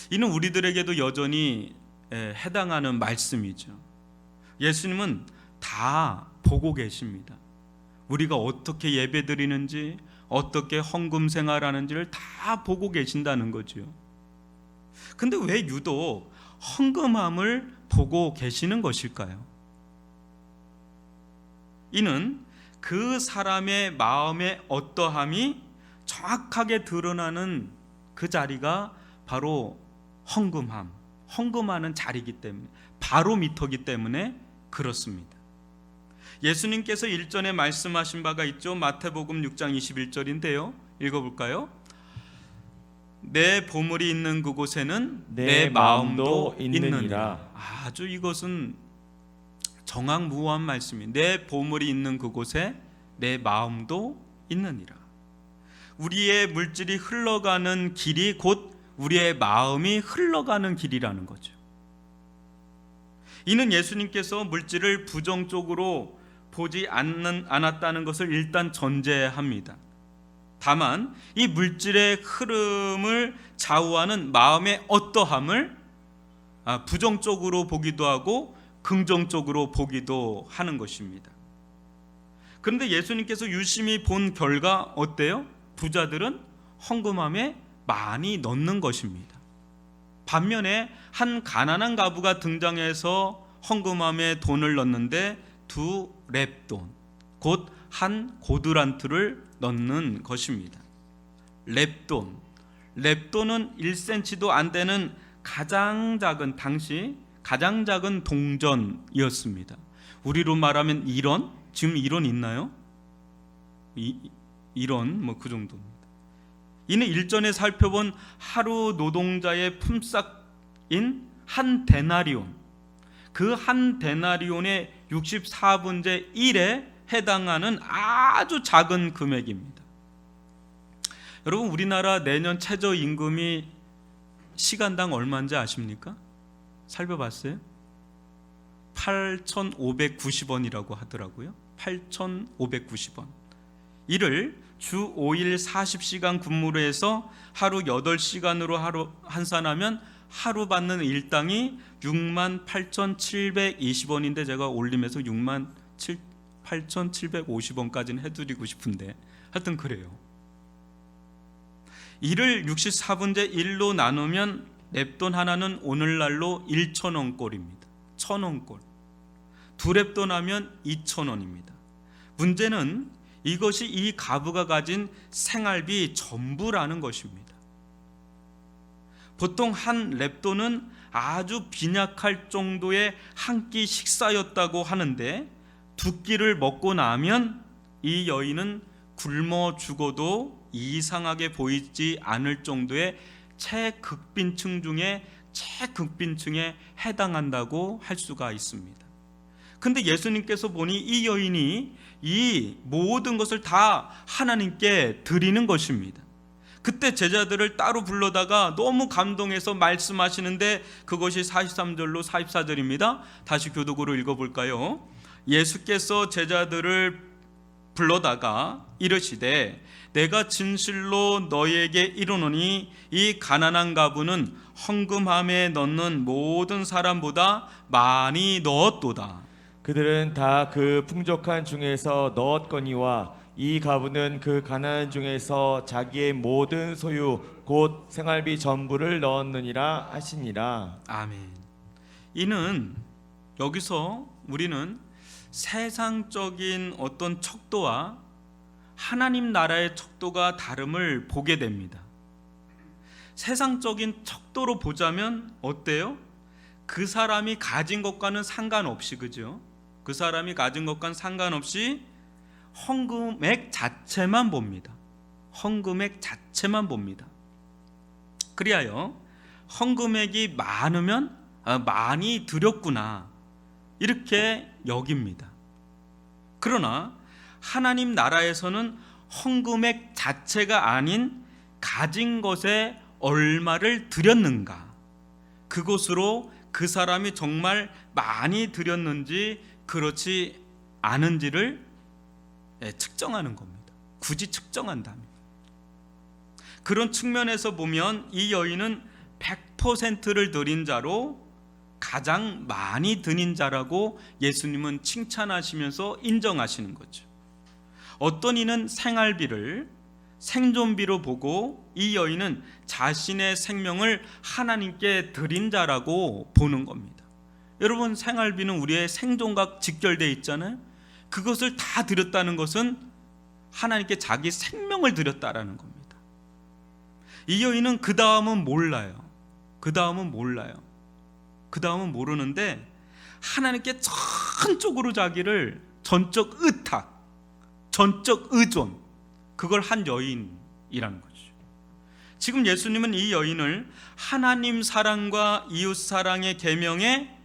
이는 우리들에게도 여전히 해당하는 말씀이죠. 예수님은 다 보고 계십니다. 우리가 어떻게 예배드리는지, 어떻게 헌금 생활하는지를 다 보고 계신다는 거죠. 근데 왜 유독 헌금함을 보고 계시는 것일까요? 이는 그 사람의 마음의 어떠함이 정확하게 드러나는 그 자리가 바로 헌금하는 자리이기 때문에, 바로미터이기 때문에 그렇습니다. 예수님께서 일전에 말씀하신 바가 있죠. 마태복음 6장 21절인데요. 읽어볼까요? 내 보물이 있는 그곳에는 내 마음도 있느니라. 아주 이것은 정확무한 말씀이에요. 내 보물이 있는 그곳에 내 마음도 있느니라. 우리의 물질이 흘러가는 길이 곧 우리의 마음이 흘러가는 길이라는 거죠. 이는 예수님께서 물질을 부정적으로 보지 않았다는 것을 일단 전제합니다. 다만 이 물질의 흐름을 좌우하는 마음의 어떠함을 부정적으로 보기도 하고 긍정적으로 보기도 하는 것입니다. 그런데 예수님께서 유심히 본 결과 어때요? 부자들은 헌금함에 많이 넣는 것입니다. 반면에 한 가난한 가부가 등장해서 헌금함에 돈을 넣는데 2렙돈, 곧 한 고드란트를 넣는 것입니다. 렙돈은 1cm도 안 되는 당시 가장 작은 동전이었습니다. 우리로 말하면 1원, 지금 1원 있나요? 1원 그 정도입니다. 이는 일전에 살펴본 하루 노동자의 품삯인 한 데나리온, 그 한 데나리온의 64분의 1에 해당하는 아주 작은 금액입니다. 여러분, 우리나라 내년 최저임금이 시간당 얼마인지 아십니까? 살펴봤어요? 8,590원이라고 하더라고요. 8,590원. 이를 주 5일 40시간 근무를 해서 하루 8시간으로 환산하면 하루 받는 일당이 68,720원인데 제가 올림해서 68,750원까지는 해드리고 싶은데 하여튼 그래요. 이를 64분의 1로 나누면 렙돈 하나는 오늘날로 1,000원꼴입니다. 1,000원꼴. 2렙돈 하면 2,000원입니다. 문제는 이것이 이 가부가 가진 생활비 전부라는 것입니다. 보통 한 렙돈은 아주 빈약할 정도의 한 끼 식사였다고 하는데 2끼를 먹고 나면 이 여인은 굶어 죽어도 이상하게 보이지 않을 정도의 최극빈층 중에 최극빈층에 해당한다고 할 수가 있습니다. 근데 예수님께서 보니 이 여인이 이 모든 것을 다 하나님께 드리는 것입니다. 그때 제자들을 따로 불러다가 너무 감동해서 말씀하시는데 그것이 43절로 44절입니다. 다시 교독으로 읽어볼까요? 예수께서 제자들을 불러다가 이르시되 내가 진실로 너희에게 이르노니 이 가난한 가부는 헌금함에 넣는 모든 사람보다 많이 넣었도다. 그들은 다 그 풍족한 중에서 넣었거니와 이 가부는 그 가난한 중에서 자기의 모든 소유 곧 생활비 전부를 넣었느니라 하시니라. 아멘. 이는 여기서 우리는 세상적인 어떤 척도와 하나님 나라의 척도가 다름을 보게 됩니다. 세상적인 척도로 보자면 어때요? 그 사람이 가진 것과는 상관없이, 그죠? 그 사람이 가진 것과는 상관없이 헌금액 자체만 봅니다. 헌금액 자체만 봅니다. 그리하여 헌금액이 많으면 많이 드렸구나 이렇게 여깁니다. 그러나 하나님 나라에서는 헌금액 자체가 아닌 가진 것에 얼마를 드렸는가, 그것으로 그 사람이 정말 많이 드렸는지 그렇지 않은지를 측정하는 겁니다. 굳이 측정한다면. 그런 측면에서 보면 이 여인은 100%를 드린 자로 가장 많이 드린 자라고 예수님은 칭찬하시면서 인정하시는 거죠. 어떤 이는 생활비를 생존비로 보고 이 여인은 자신의 생명을 하나님께 드린 자라고 보는 겁니다. 여러분, 생활비는 우리의 생존과 직결되어 있잖아요. 그것을 다 드렸다는 것은 하나님께 자기 생명을 드렸다라는 겁니다. 이 여인은 그 다음은 몰라요. 그 다음은 모르는데 하나님께 전적으로 자기를 전적 의탁, 전적 의존, 그걸 한 여인이라는 거죠. 지금 예수님은 이 여인을 하나님 사랑과 이웃 사랑의 계명에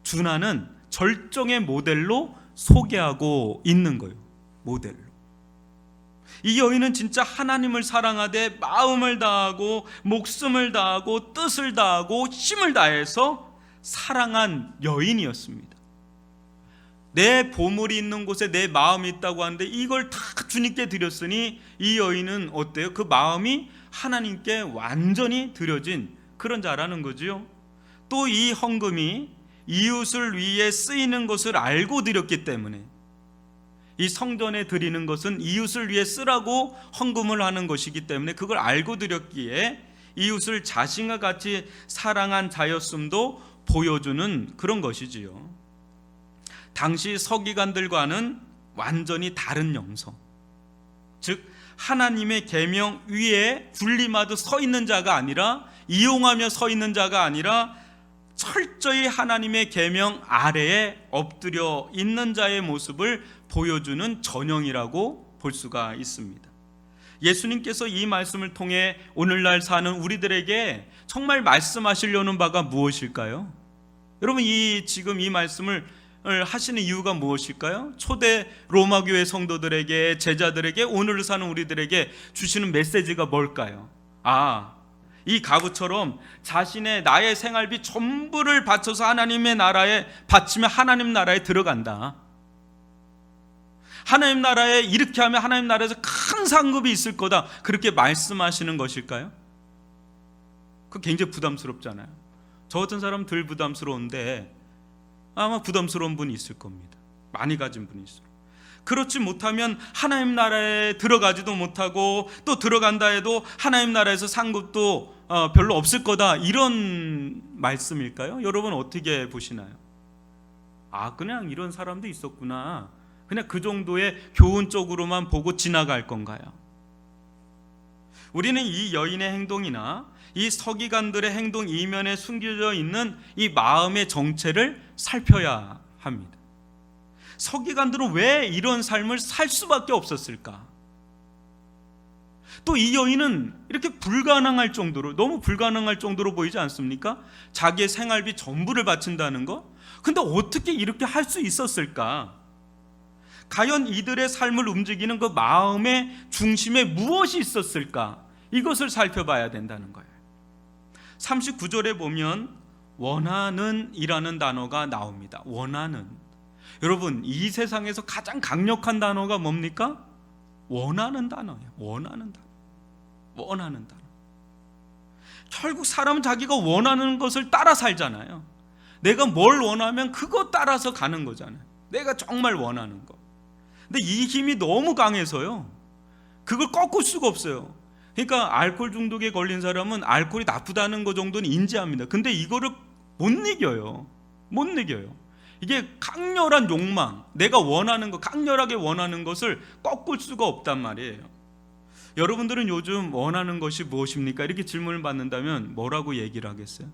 준하는 절정의 모델로 소개하고 있는 거예요. 모델로. 이 여인은 진짜 하나님을 사랑하되 마음을 다하고 목숨을 다하고 뜻을 다하고 힘을 다해서 사랑한 여인이었습니다. 내 보물이 있는 곳에 내 마음이 있다고 하는데 이걸 다 주님께 드렸으니 이 여인은 어때요? 그 마음이 하나님께 완전히 드려진 그런 자라는 거지요. 또 이 헌금이 이웃을 위해 쓰이는 것을 알고 드렸기 때문에, 이 성전에 드리는 것은 이웃을 위해 쓰라고 헌금을 하는 것이기 때문에 그걸 알고 드렸기에 이웃을 자신과 같이 사랑한 자였음도 보여주는 그런 것이지요. 당시 서기관들과는 완전히 다른 영성, 즉 하나님의 계명 위에 군림하듯 서 있는 자가 아니라, 이용하며 서 있는 자가 아니라 철저히 하나님의 계명 아래에 엎드려 있는 자의 모습을 보여주는 전형이라고 볼 수가 있습니다. 예수님께서 이 말씀을 통해 오늘날 사는 우리들에게 정말 말씀하시려는 바가 무엇일까요? 여러분, 지금 이 말씀을 하시는 이유가 무엇일까요? 초대 로마 교회 성도들에게, 제자들에게, 오늘을 사는 우리들에게 주시는 메시지가 뭘까요? 이 가부처럼 나의 생활비 전부를 바쳐서 하나님의 나라에 바치면 하나님 나라에 들어간다. 하나님 나라에 이렇게 하면 하나님 나라에서 큰 상급이 있을 거다. 그렇게 말씀하시는 것일까요? 그거 굉장히 부담스럽잖아요. 저 같은 사람은 덜 부담스러운데 아마 부담스러운 분이 있을 겁니다. 많이 가진 분이 있어요. 그렇지 못하면 하나님 나라에 들어가지도 못하고, 또 들어간다 해도 하나님 나라에서 상급도 별로 없을 거다, 이런 말씀일까요? 여러분 어떻게 보시나요? 그냥 이런 사람도 있었구나, 그냥 그 정도의 교훈 쪽으로만 보고 지나갈 건가요? 우리는 이 여인의 행동이나 이 서기관들의 행동 이면에 숨겨져 있는 이 마음의 정체를 살펴야 합니다. 서기관들은 왜 이런 삶을 살 수밖에 없었을까? 또 이 여인은 이렇게 불가능할 정도로, 너무 불가능할 정도로 보이지 않습니까? 자기의 생활비 전부를 바친다는 거? 근데 어떻게 이렇게 할 수 있었을까? 과연 이들의 삶을 움직이는 그 마음의 중심에 무엇이 있었을까? 이것을 살펴봐야 된다는 거예요. 39절에 보면 원하는 이라는 단어가 나옵니다. 원하는. 여러분, 이 세상에서 가장 강력한 단어가 뭡니까? 원하는 단어예요. 원하는 단어. 결국 사람은 자기가 원하는 것을 따라 살잖아요. 내가 뭘 원하면 그거 따라서 가는 거잖아요. 내가 정말 원하는 거. 근데 이 힘이 너무 강해서요, 그걸 꺾을 수가 없어요. 그러니까 알코올 중독에 걸린 사람은 알코올이 나쁘다는 거 정도는 인지합니다. 근데 이거를 못 이겨요. 이게 강렬한 욕망, 내가 원하는 거, 강렬하게 원하는 것을 꺾을 수가 없단 말이에요. 여러분들은 요즘 원하는 것이 무엇입니까? 이렇게 질문을 받는다면 뭐라고 얘기를 하겠어요?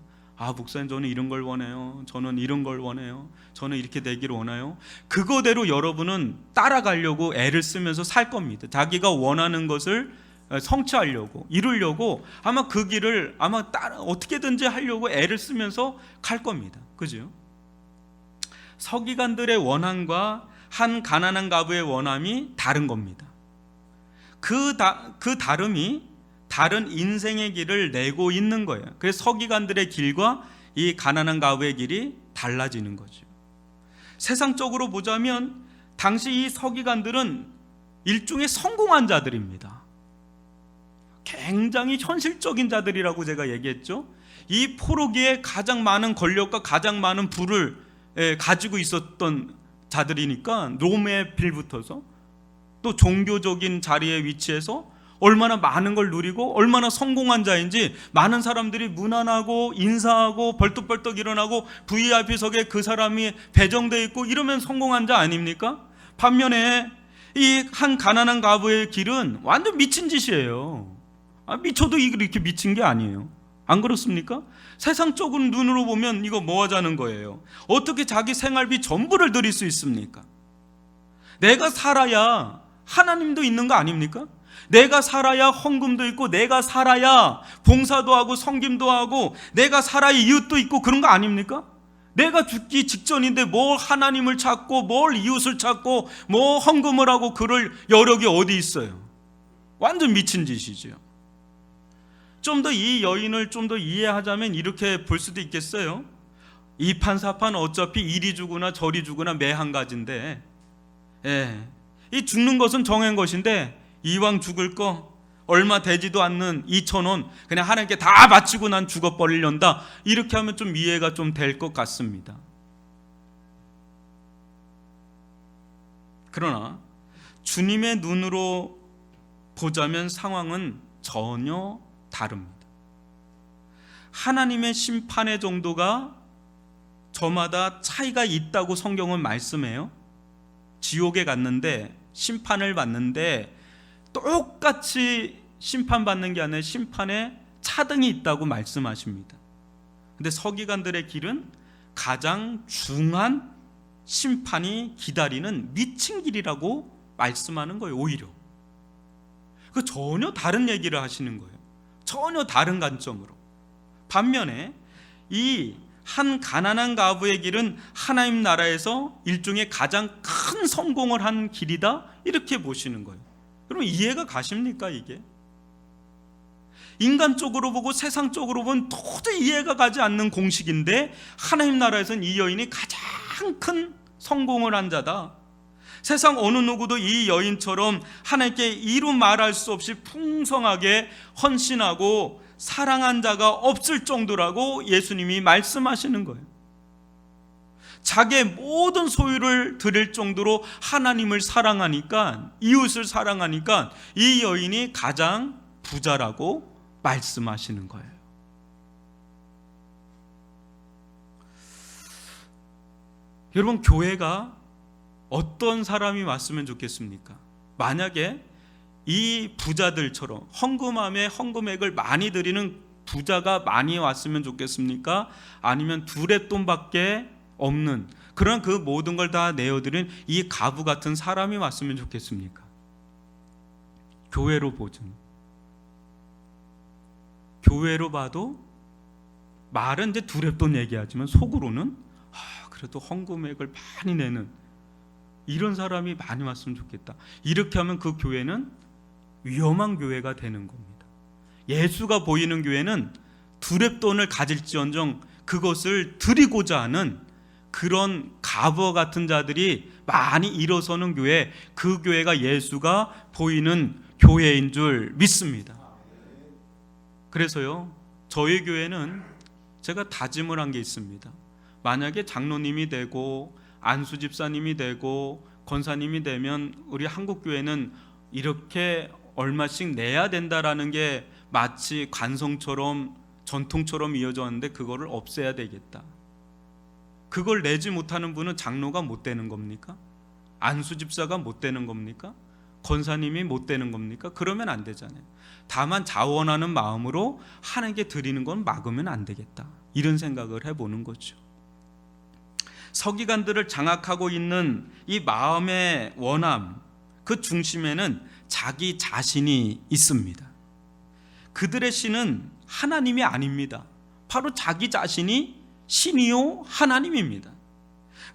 목사님, 저는 이런 걸 원해요. 저는 이런 걸 원해요. 저는 이렇게 되기를 원해요. 그거대로 여러분은 따라가려고 애를 쓰면서 살 겁니다. 자기가 원하는 것을 성취하려고, 이루려고 아마 그 길을 아마 어떻게든지 하려고 애를 쓰면서 갈 겁니다. 그죠? 서기관들의 원함과 한 가난한 과부의 원함이 다른 겁니다. 그 다름이 다른 인생의 길을 내고 있는 거예요. 그래서 서기관들의 길과 이 가난한 과부의 길이 달라지는 거죠. 세상적으로 보자면 당시 이 서기관들은 일종의 성공한 자들입니다. 굉장히 현실적인 자들이라고 제가 얘기했죠. 이 포로기에 가장 많은 권력과 가장 많은 부를 가지고 있었던 자들이니까 롬에 빌붙어서 또 종교적인 자리에 위치해서 얼마나 많은 걸 누리고 얼마나 성공한 자인지 많은 사람들이 문안하고 인사하고 벌떡벌떡 일어나고 VIP석에 그 사람이 배정돼 있고 이러면 성공한 자 아닙니까? 반면에 이 한 가난한 과부의 길은 완전 미친 짓이에요. 미쳐도 이렇게 미친 게 아니에요. 안 그렇습니까? 세상적으로 눈으로 보면 이거 뭐 하자는 거예요? 어떻게 자기 생활비 전부를 드릴 수 있습니까? 내가 살아야 하나님도 있는 거 아닙니까? 내가 살아야 헌금도 있고 내가 살아야 봉사도 하고 섬김도 하고 내가 살아야 이웃도 있고 그런 거 아닙니까? 내가 죽기 직전인데 뭘 하나님을 찾고 뭘 이웃을 찾고 뭐 헌금을 하고 그럴 여력이 어디 있어요? 완전 미친 짓이죠. 좀 더 이 여인을 좀 더 이해하자면 이렇게 볼 수도 있겠어요. 이판사판 어차피 이리 주거나 저리 주거나 매 한 가지인데, 이 죽는 것은 정한 것인데 이왕 죽을 거 얼마 되지도 않는 2,000원 그냥 하나님께 다 바치고 난 죽어버리련다. 이렇게 하면 좀 이해가 좀 될 것 같습니다. 그러나 주님의 눈으로 보자면 상황은 전혀 다릅니다. 하나님의 심판의 정도가 저마다 차이가 있다고 성경은 말씀해요. 지옥에 갔는데 심판을 받는데 똑같이 심판받는 게 아니라 심판에 차등이 있다고 말씀하십니다. 근데 서기관들의 길은 가장 중한 심판이 기다리는 미친 길이라고 말씀하는 거예요. 오히려 그 전혀 다른 얘기를 하시는 거예요. 전혀 다른 관점으로. 반면에 이 한 가난한 과부의 길은 하나님 나라에서 일종의 가장 큰 성공을 한 길이다, 이렇게 보시는 거예요. 그럼 이해가 가십니까? 이게 인간적으로 보고 세상적으로 보면 도저히 이해가 가지 않는 공식인데 하나님 나라에서는 이 여인이 가장 큰 성공을 한 자다. 세상 어느 누구도 이 여인처럼 하나님께 이루 말할 수 없이 풍성하게 헌신하고 사랑한 자가 없을 정도라고 예수님이 말씀하시는 거예요. 자기의 모든 소유를 드릴 정도로 하나님을 사랑하니까, 이웃을 사랑하니까 이 여인이 가장 부자라고 말씀하시는 거예요. 여러분, 교회가 어떤 사람이 왔으면 좋겠습니까? 만약에 이 부자들처럼 헌금함에 헌금액을 많이 드리는 부자가 많이 왔으면 좋겠습니까? 아니면 둘의 돈밖에 없는 그런 그 모든 걸 다 내어드린 이 과부 같은 사람이 왔으면 좋겠습니까? 교회로 보죠. 교회로 봐도 말은 이제 둘의 돈 얘기하지만 속으로는 그래도 헌금액을 많이 내는 이런 사람이 많이 왔으면 좋겠다. 이렇게 하면 그 교회는 위험한 교회가 되는 겁니다. 예수가 보이는 교회는 두렙돈을 가질지언정 그것을 드리고자 하는 그런 과부 같은 자들이 많이 일어서는 교회, 그 교회가 예수가 보이는 교회인 줄 믿습니다. 그래서요, 저희 교회는 제가 다짐을 한 게 있습니다. 만약에 장로님이 되고 안수 집사님이 되고 권사님이 되면 우리 한국 교회는 이렇게 얼마씩 내야 된다라는 게 마치 관성처럼 전통처럼 이어져 왔는데 그거를 없애야 되겠다. 그걸 내지 못하는 분은 장로가 못 되는 겁니까? 안수 집사가 못 되는 겁니까? 권사님이 못 되는 겁니까? 그러면 안 되잖아요. 다만 자원하는 마음으로 하나님께 드리는 건 막으면 안 되겠다. 이런 생각을 해보는 거죠. 서기관들을 장악하고 있는 이 마음의 원함, 그 중심에는 자기 자신이 있습니다. 그들의 신은 하나님이 아닙니다. 바로 자기 자신이 신이요 하나님입니다.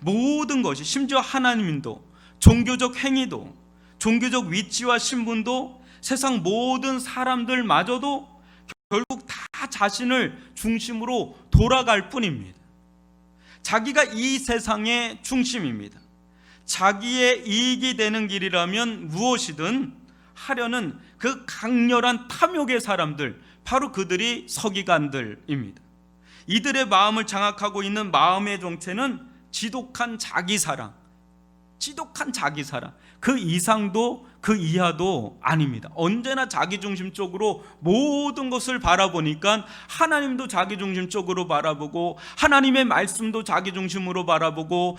모든 것이, 심지어 하나님도, 종교적 행위도, 종교적 위치와 신분도, 세상 모든 사람들마저도 결국 다 자신을 중심으로 돌아갈 뿐입니다. 자기가 이 세상의 중심입니다. 자기의 이익이 되는 길이라면 무엇이든 하려는 그 강렬한 탐욕의 사람들, 바로 그들이 서기관들입니다. 이들의 마음을 장악하고 있는 마음의 정체는 지독한 자기사랑, 그 이상도 그 이하도 아닙니다. 언제나 자기중심적으로 모든 것을 바라보니까 하나님도 자기중심적으로 바라보고, 하나님의 말씀도 자기중심으로 바라보고,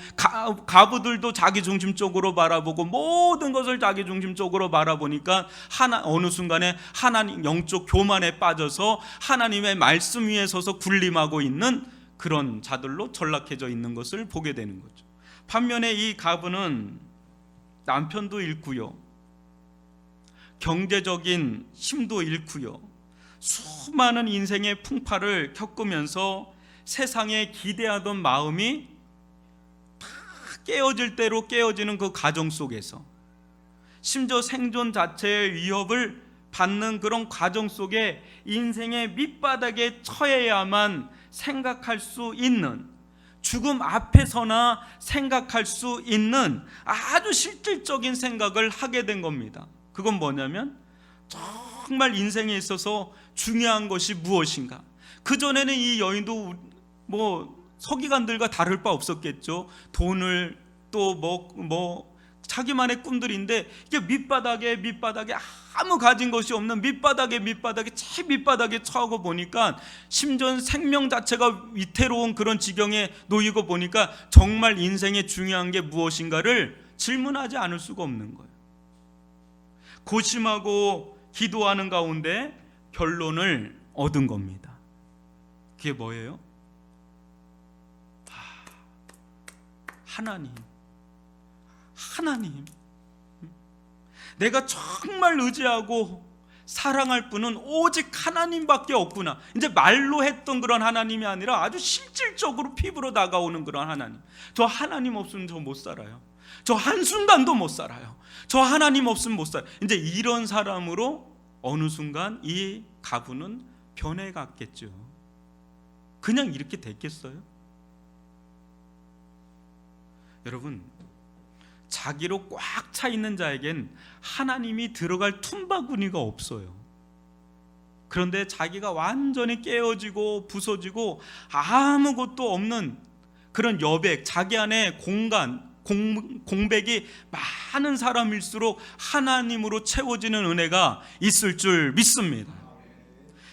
가부들도 자기중심적으로 바라보고, 모든 것을 자기중심적으로 바라보니까 어느 순간에 하나님 영적 교만에 빠져서 하나님의 말씀 위에 서서 군림하고 있는 그런 자들로 전락해져 있는 것을 보게 되는 거죠. 반면에 이 가부는 남편도 잃고요, 경제적인 힘도 잃고요, 수많은 인생의 풍파를 겪으면서 세상에 기대하던 마음이 다 깨어질 대로 깨어지는 그 가정 속에서, 심지어 생존 자체의 위협을 받는 그런 과정 속에 인생의 밑바닥에 처해야만 생각할 수 있는, 죽음 앞에서나 생각할 수 있는 아주 실질적인 생각을 하게 된 겁니다. 그건 뭐냐면, 정말 인생에 있어서 중요한 것이 무엇인가. 그전에는 이 여인도 서기관들과 다를 바 없었겠죠. 돈을 또 자기만의 꿈들인데, 이게 밑바닥에 아무 가진 것이 없는 밑바닥에 제일 밑바닥에 처하고 보니까, 심지어 생명 자체가 위태로운 그런 지경에 놓이고 보니까 정말 인생에 중요한 게 무엇인가를 질문하지 않을 수가 없는 거예요. 고심하고 기도하는 가운데 결론을 얻은 겁니다. 그게 뭐예요? 하나님, 내가 정말 의지하고 사랑할 분은 오직 하나님밖에 없구나. 이제 말로 했던 그런 하나님이 아니라 아주 실질적으로 피부로 다가오는 그런 하나님. 저 하나님 없으면 저 못 살아요. 저 한순간도 못 살아요. 저 하나님 없으면 못 살아요. 이제 이런 사람으로 어느 순간 이 가부는 변해갔겠죠. 그냥 이렇게 됐겠어요? 여러분, 자기로 꽉 차 있는 자에겐 하나님이 들어갈 틈바구니가 없어요. 그런데 자기가 완전히 깨어지고 부서지고 아무것도 없는 그런 여백, 자기 안에 공백이 많은 사람일수록 하나님으로 채워지는 은혜가 있을 줄 믿습니다.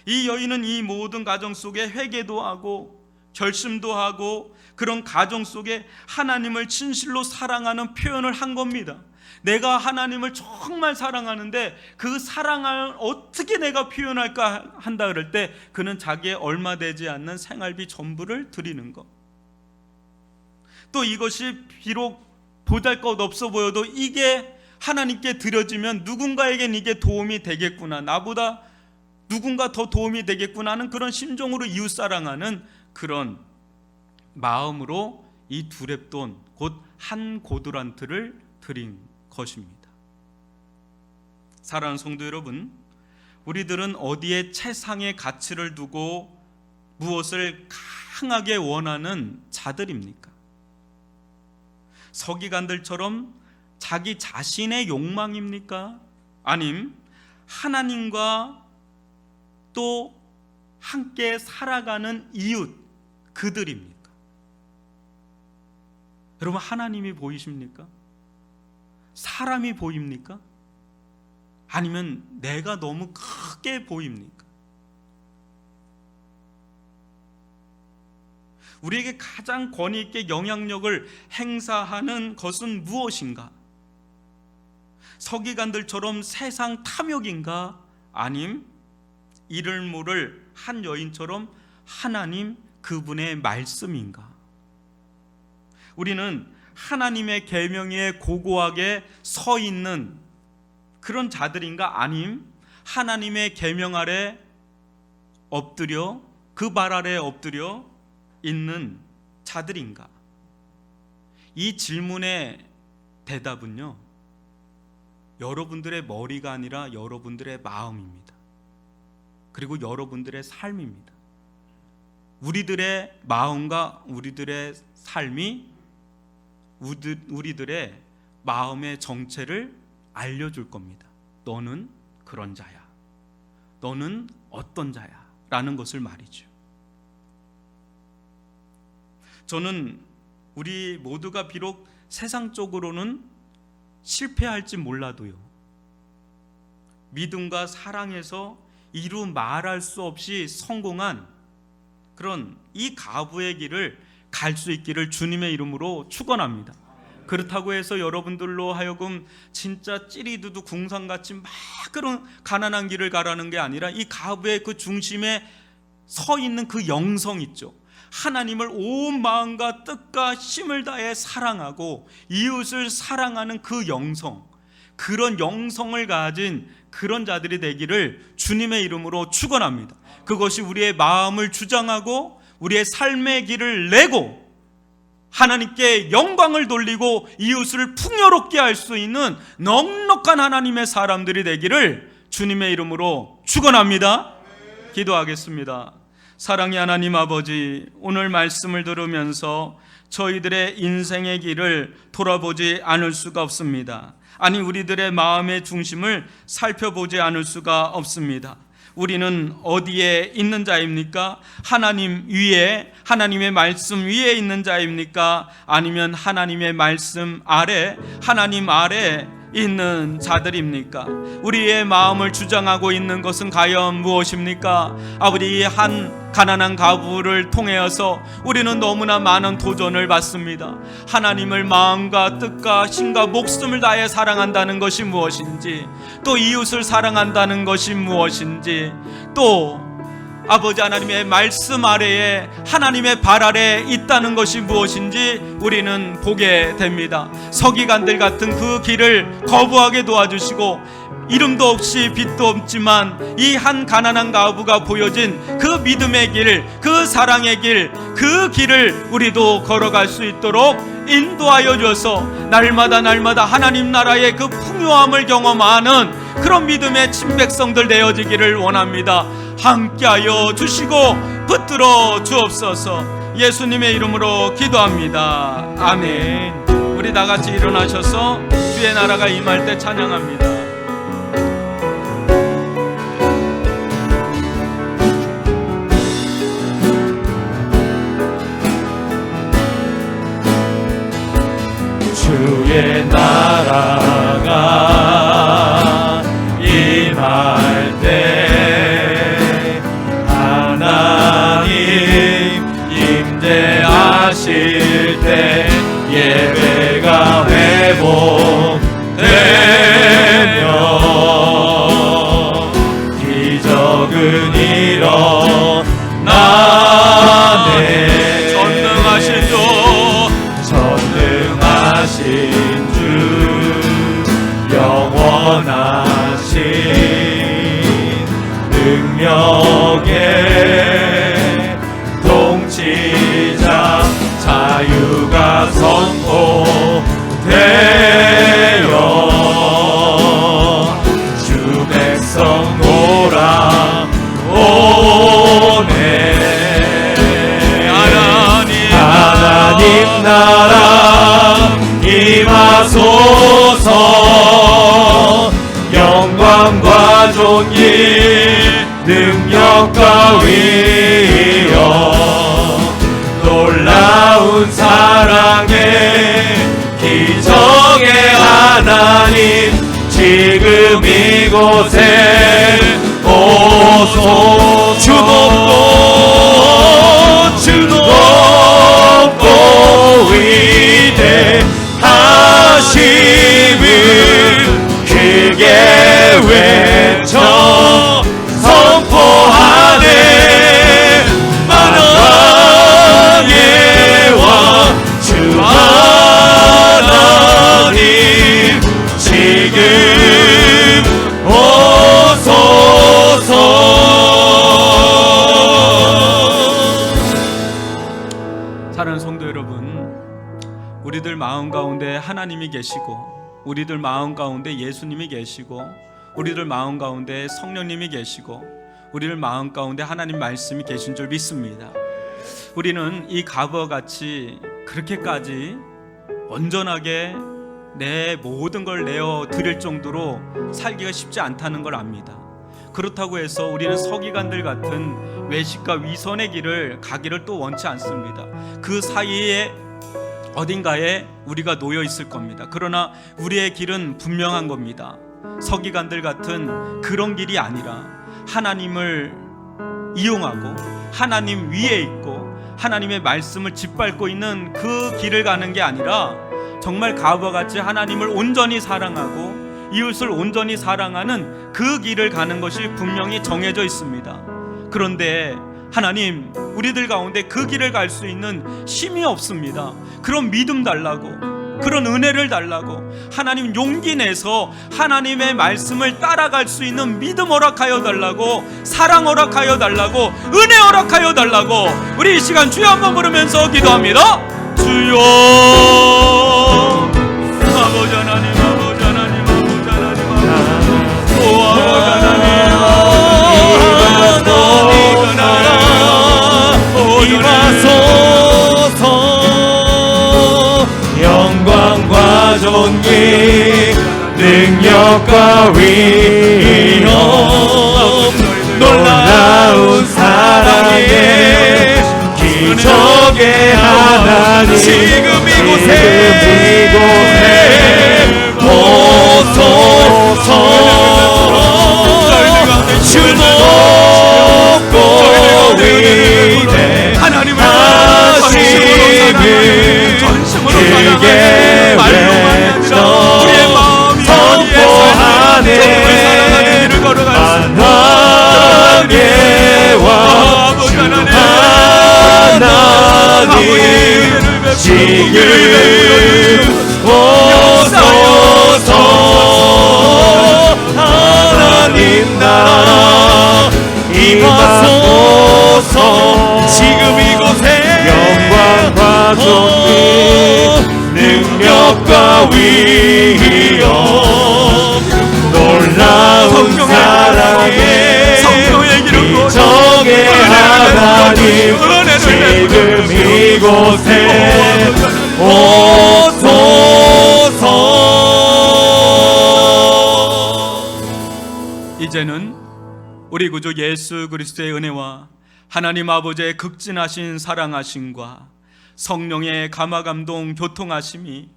이 여인은 이 모든 가정 속에 회개도 하고 결심도 하고 그런 가정 속에 하나님을 진실로 사랑하는 표현을 한 겁니다. 내가 하나님을 정말 사랑하는데 그 사랑을 어떻게 내가 표현할까 한다 그럴 때 그는 자기의 얼마 되지 않는 생활비 전부를 드리는 것. 또 이것이 비록 보잘것없어 보여도 이게 하나님께 드려지면 누군가에겐 이게 도움이 되겠구나, 나보다 누군가 더 도움이 되겠구나 하는 그런 심정으로 이웃사랑하는 그런 마음으로 이 두 렙돈, 곧 한 고두란트를 드린 것입니다. 사랑하는 성도 여러분, 우리들은 어디에 최상의 가치를 두고 무엇을 강하게 원하는 자들입니까? 서기관들처럼 자기 자신의 욕망입니까? 아님 하나님과 또 함께 살아가는 이웃, 그들입니까? 여러분, 하나님이 보이십니까? 사람이 보입니까? 아니면 내가 너무 크게 보입니까? 우리에게 가장 권위 있게 영향력을 행사하는 것은 무엇인가? 서기관들처럼 세상 탐욕인가? 아님 이를 모를 한 여인처럼 하나님 그분의 말씀인가? 우리는 하나님의 계명 위에 고고하게 서 있는 그런 자들인가? 아님 하나님의 계명 아래 엎드려 그 발 아래 엎드려 있는 자들인가? 이 질문의 대답은요, 여러분들의 머리가 아니라 여러분들의 마음입니다. 그리고 여러분들의 삶입니다. 우리들의 마음과 우리들의 삶이 우리들의 마음의 정체를 알려줄 겁니다. 너는 그런 자야, 너는 어떤 자야 라는 것을 말이죠. 저는 우리 모두가 비록 세상적으로는 실패할지 몰라도요, 믿음과 사랑에서 이루 말할 수 없이 성공한 그런 이 가부의 길을 갈 수 있기를 주님의 이름으로 축원합니다. 그렇다고 해서 여러분들로 하여금 진짜 찌리두두 궁상같이 막 그런 가난한 길을 가라는 게 아니라, 이 가부의 그 중심에 서 있는 그 영성 있죠. 하나님을 온 마음과 뜻과 힘을 다해 사랑하고 이웃을 사랑하는 그 영성, 그런 영성을 가진 그런 자들이 되기를 주님의 이름으로 축원합니다. 그것이 우리의 마음을 주장하고 우리의 삶의 길을 내고 하나님께 영광을 돌리고 이웃을 풍요롭게 할 수 있는 넉넉한 하나님의 사람들이 되기를 주님의 이름으로 축원합니다. 기도하겠습니다. 사랑의 하나님 아버지, 오늘 말씀을 들으면서 저희들의 인생의 길을 돌아보지 않을 수가 없습니다. 아니, 우리들의 마음의 중심을 살펴보지 않을 수가 없습니다. 우리는 어디에 있는 자입니까? 하나님 위에, 하나님의 말씀 위에 있는 자입니까? 아니면 하나님의 말씀 아래, 하나님 아래 있는 자들입니까? 우리의 마음을 주장하고 있는 것은 과연 무엇입니까? 아버지, 한 가난한 가부를 통하여서 우리는 너무나 많은 도전을 받습니다. 하나님을 마음과 뜻과 힘과 목숨을 다해 사랑한다는 것이 무엇인지, 또 이웃을 사랑한다는 것이 무엇인지, 또 아버지 하나님의 말씀 아래에, 하나님의 발 아래에 있다는 것이 무엇인지 우리는 보게 됩니다. 서기관들 같은 그 길을 거부하게 도와주시고, 이름도 없이 빛도 없지만 이 한 가난한 가부가 보여진 그 믿음의 길, 그 사랑의 길, 그 길을 우리도 걸어갈 수 있도록 인도하여 주어서 날마다 하나님 나라의 그 풍요함을 경험하는 그런 믿음의 친백성들 되어지기를 원합니다. 함께하여 주시고 붙들어 주옵소서. 예수님의 이름으로 기도합니다. 아멘. 우리 다 같이 일어나셔서 주의 나라가 임할 때 찬양합니다. 주의 나라가 임할 때 하나님 임재하실 때 예배가 회복되며 기적은 일어나네. 전능하신 주 영원하신 능력의 통치자 자유가 선포되어 주 백성 돌아오네. 하나님 나라 임하소서. 영광과 존귀 능력과 위엄 놀라운 사랑의 기적의 하나님 지금 이곳에 오소. 주 높고 위대하심을 크게 외쳐 선포하네. 만왕의 왕 주 하나님 지금 마음 가운데 하나님이 계시고, 우리들 마음 가운데 예수님이 계시고, 우리들 마음 가운데 성령님이 계시고, 우리들 마음 가운데 하나님 말씀이 계신 줄 믿습니다. 우리는 이 과부와 같이 그렇게까지 온전하게 내 모든 걸 내어 드릴 정도로 살기가 쉽지 않다는 걸 압니다. 그렇다고 해서 우리는 서기관들 같은 외식과 위선의 길을 가기를 또 원치 않습니다. 그 사이에 어딘가에 우리가 놓여 있을 겁니다. 그러나 우리의 길은 분명한 겁니다. 서기관들 같은 그런 길이 아니라 하나님을 이용하고 하나님 위에 있고 하나님의 말씀을 짓밟고 있는 그 길을 가는 게 아니라 정말 가부와 같이 하나님을 온전히 사랑하고 이웃을 온전히 사랑하는 그 길을 가는 것이 분명히 정해져 있습니다. 그런데 하나님, 우리들 가운데 그 길을 갈 수 있는 힘이 없습니다. 그런 믿음 달라고, 그런 은혜를 달라고, 하나님 용기 내서 하나님의 말씀을 따라갈 수 있는 믿음 허락하여 달라고, 사랑 허락하여 달라고, 은혜 허락하여 달라고 우리 이 시간 주여 한번 부르면서 기도합니다. 주여, 아버지 하나님, 아버지 하나님, 아버지 하나님, 오 아버지 하나님, 임하소서. 영광과 존귀 능력과 위엄 놀라운 사랑의 기적의 하나님 지금 이곳에 오소서. 주높고 위대 하나님을 전심으로 크게 외쳐 우리의 마음이 선포하네. 만왕의 왕 하나님 지금 오소서. 하나님 나라 임하소서. 지금 이곳에 영광과 존귀 능력과 위엄 놀라운 사랑의 기적의 하나님 지금 이곳에 오소서. 이제는 우리 구주 예수 그리스도의 은혜와 하나님 아버지의 극진하신 사랑하심과 성령의 감화감동 교통하심이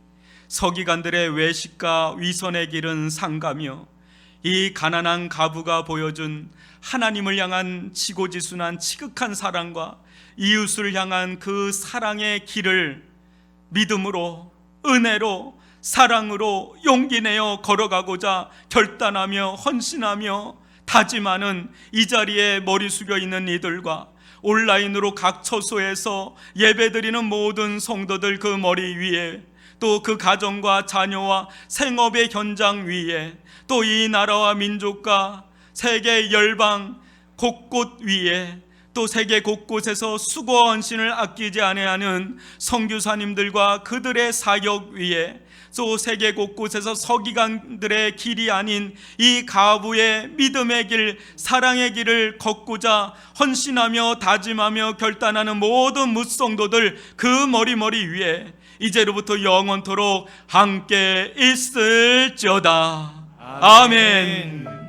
서기관들의 외식과 위선의 길은 상가며 이 가난한 가부가 보여준 하나님을 향한 지고지순한 지극한 사랑과 이웃을 향한 그 사랑의 길을 믿음으로, 은혜로, 사랑으로 용기 내어 걸어가고자 결단하며 헌신하며 다짐하는 이 자리에 머리 숙여 있는 이들과 온라인으로 각 처소에서 예배드리는 모든 성도들 그 머리 위에, 또 그 가정과 자녀와 생업의 현장 위에, 또 이 나라와 민족과 세계 열방 곳곳 위에, 또 세계 곳곳에서 수고와 헌신을 아끼지 아니하는 선교사님들과 그들의 사역 위에, 또 세계 곳곳에서 서기관들의 길이 아닌 이 가부의 믿음의 길, 사랑의 길을 걷고자 헌신하며 다짐하며 결단하는 모든 뭇성도들 그 머리 위에 이제로부터 영원토록 함께 있을지어다. 아멘.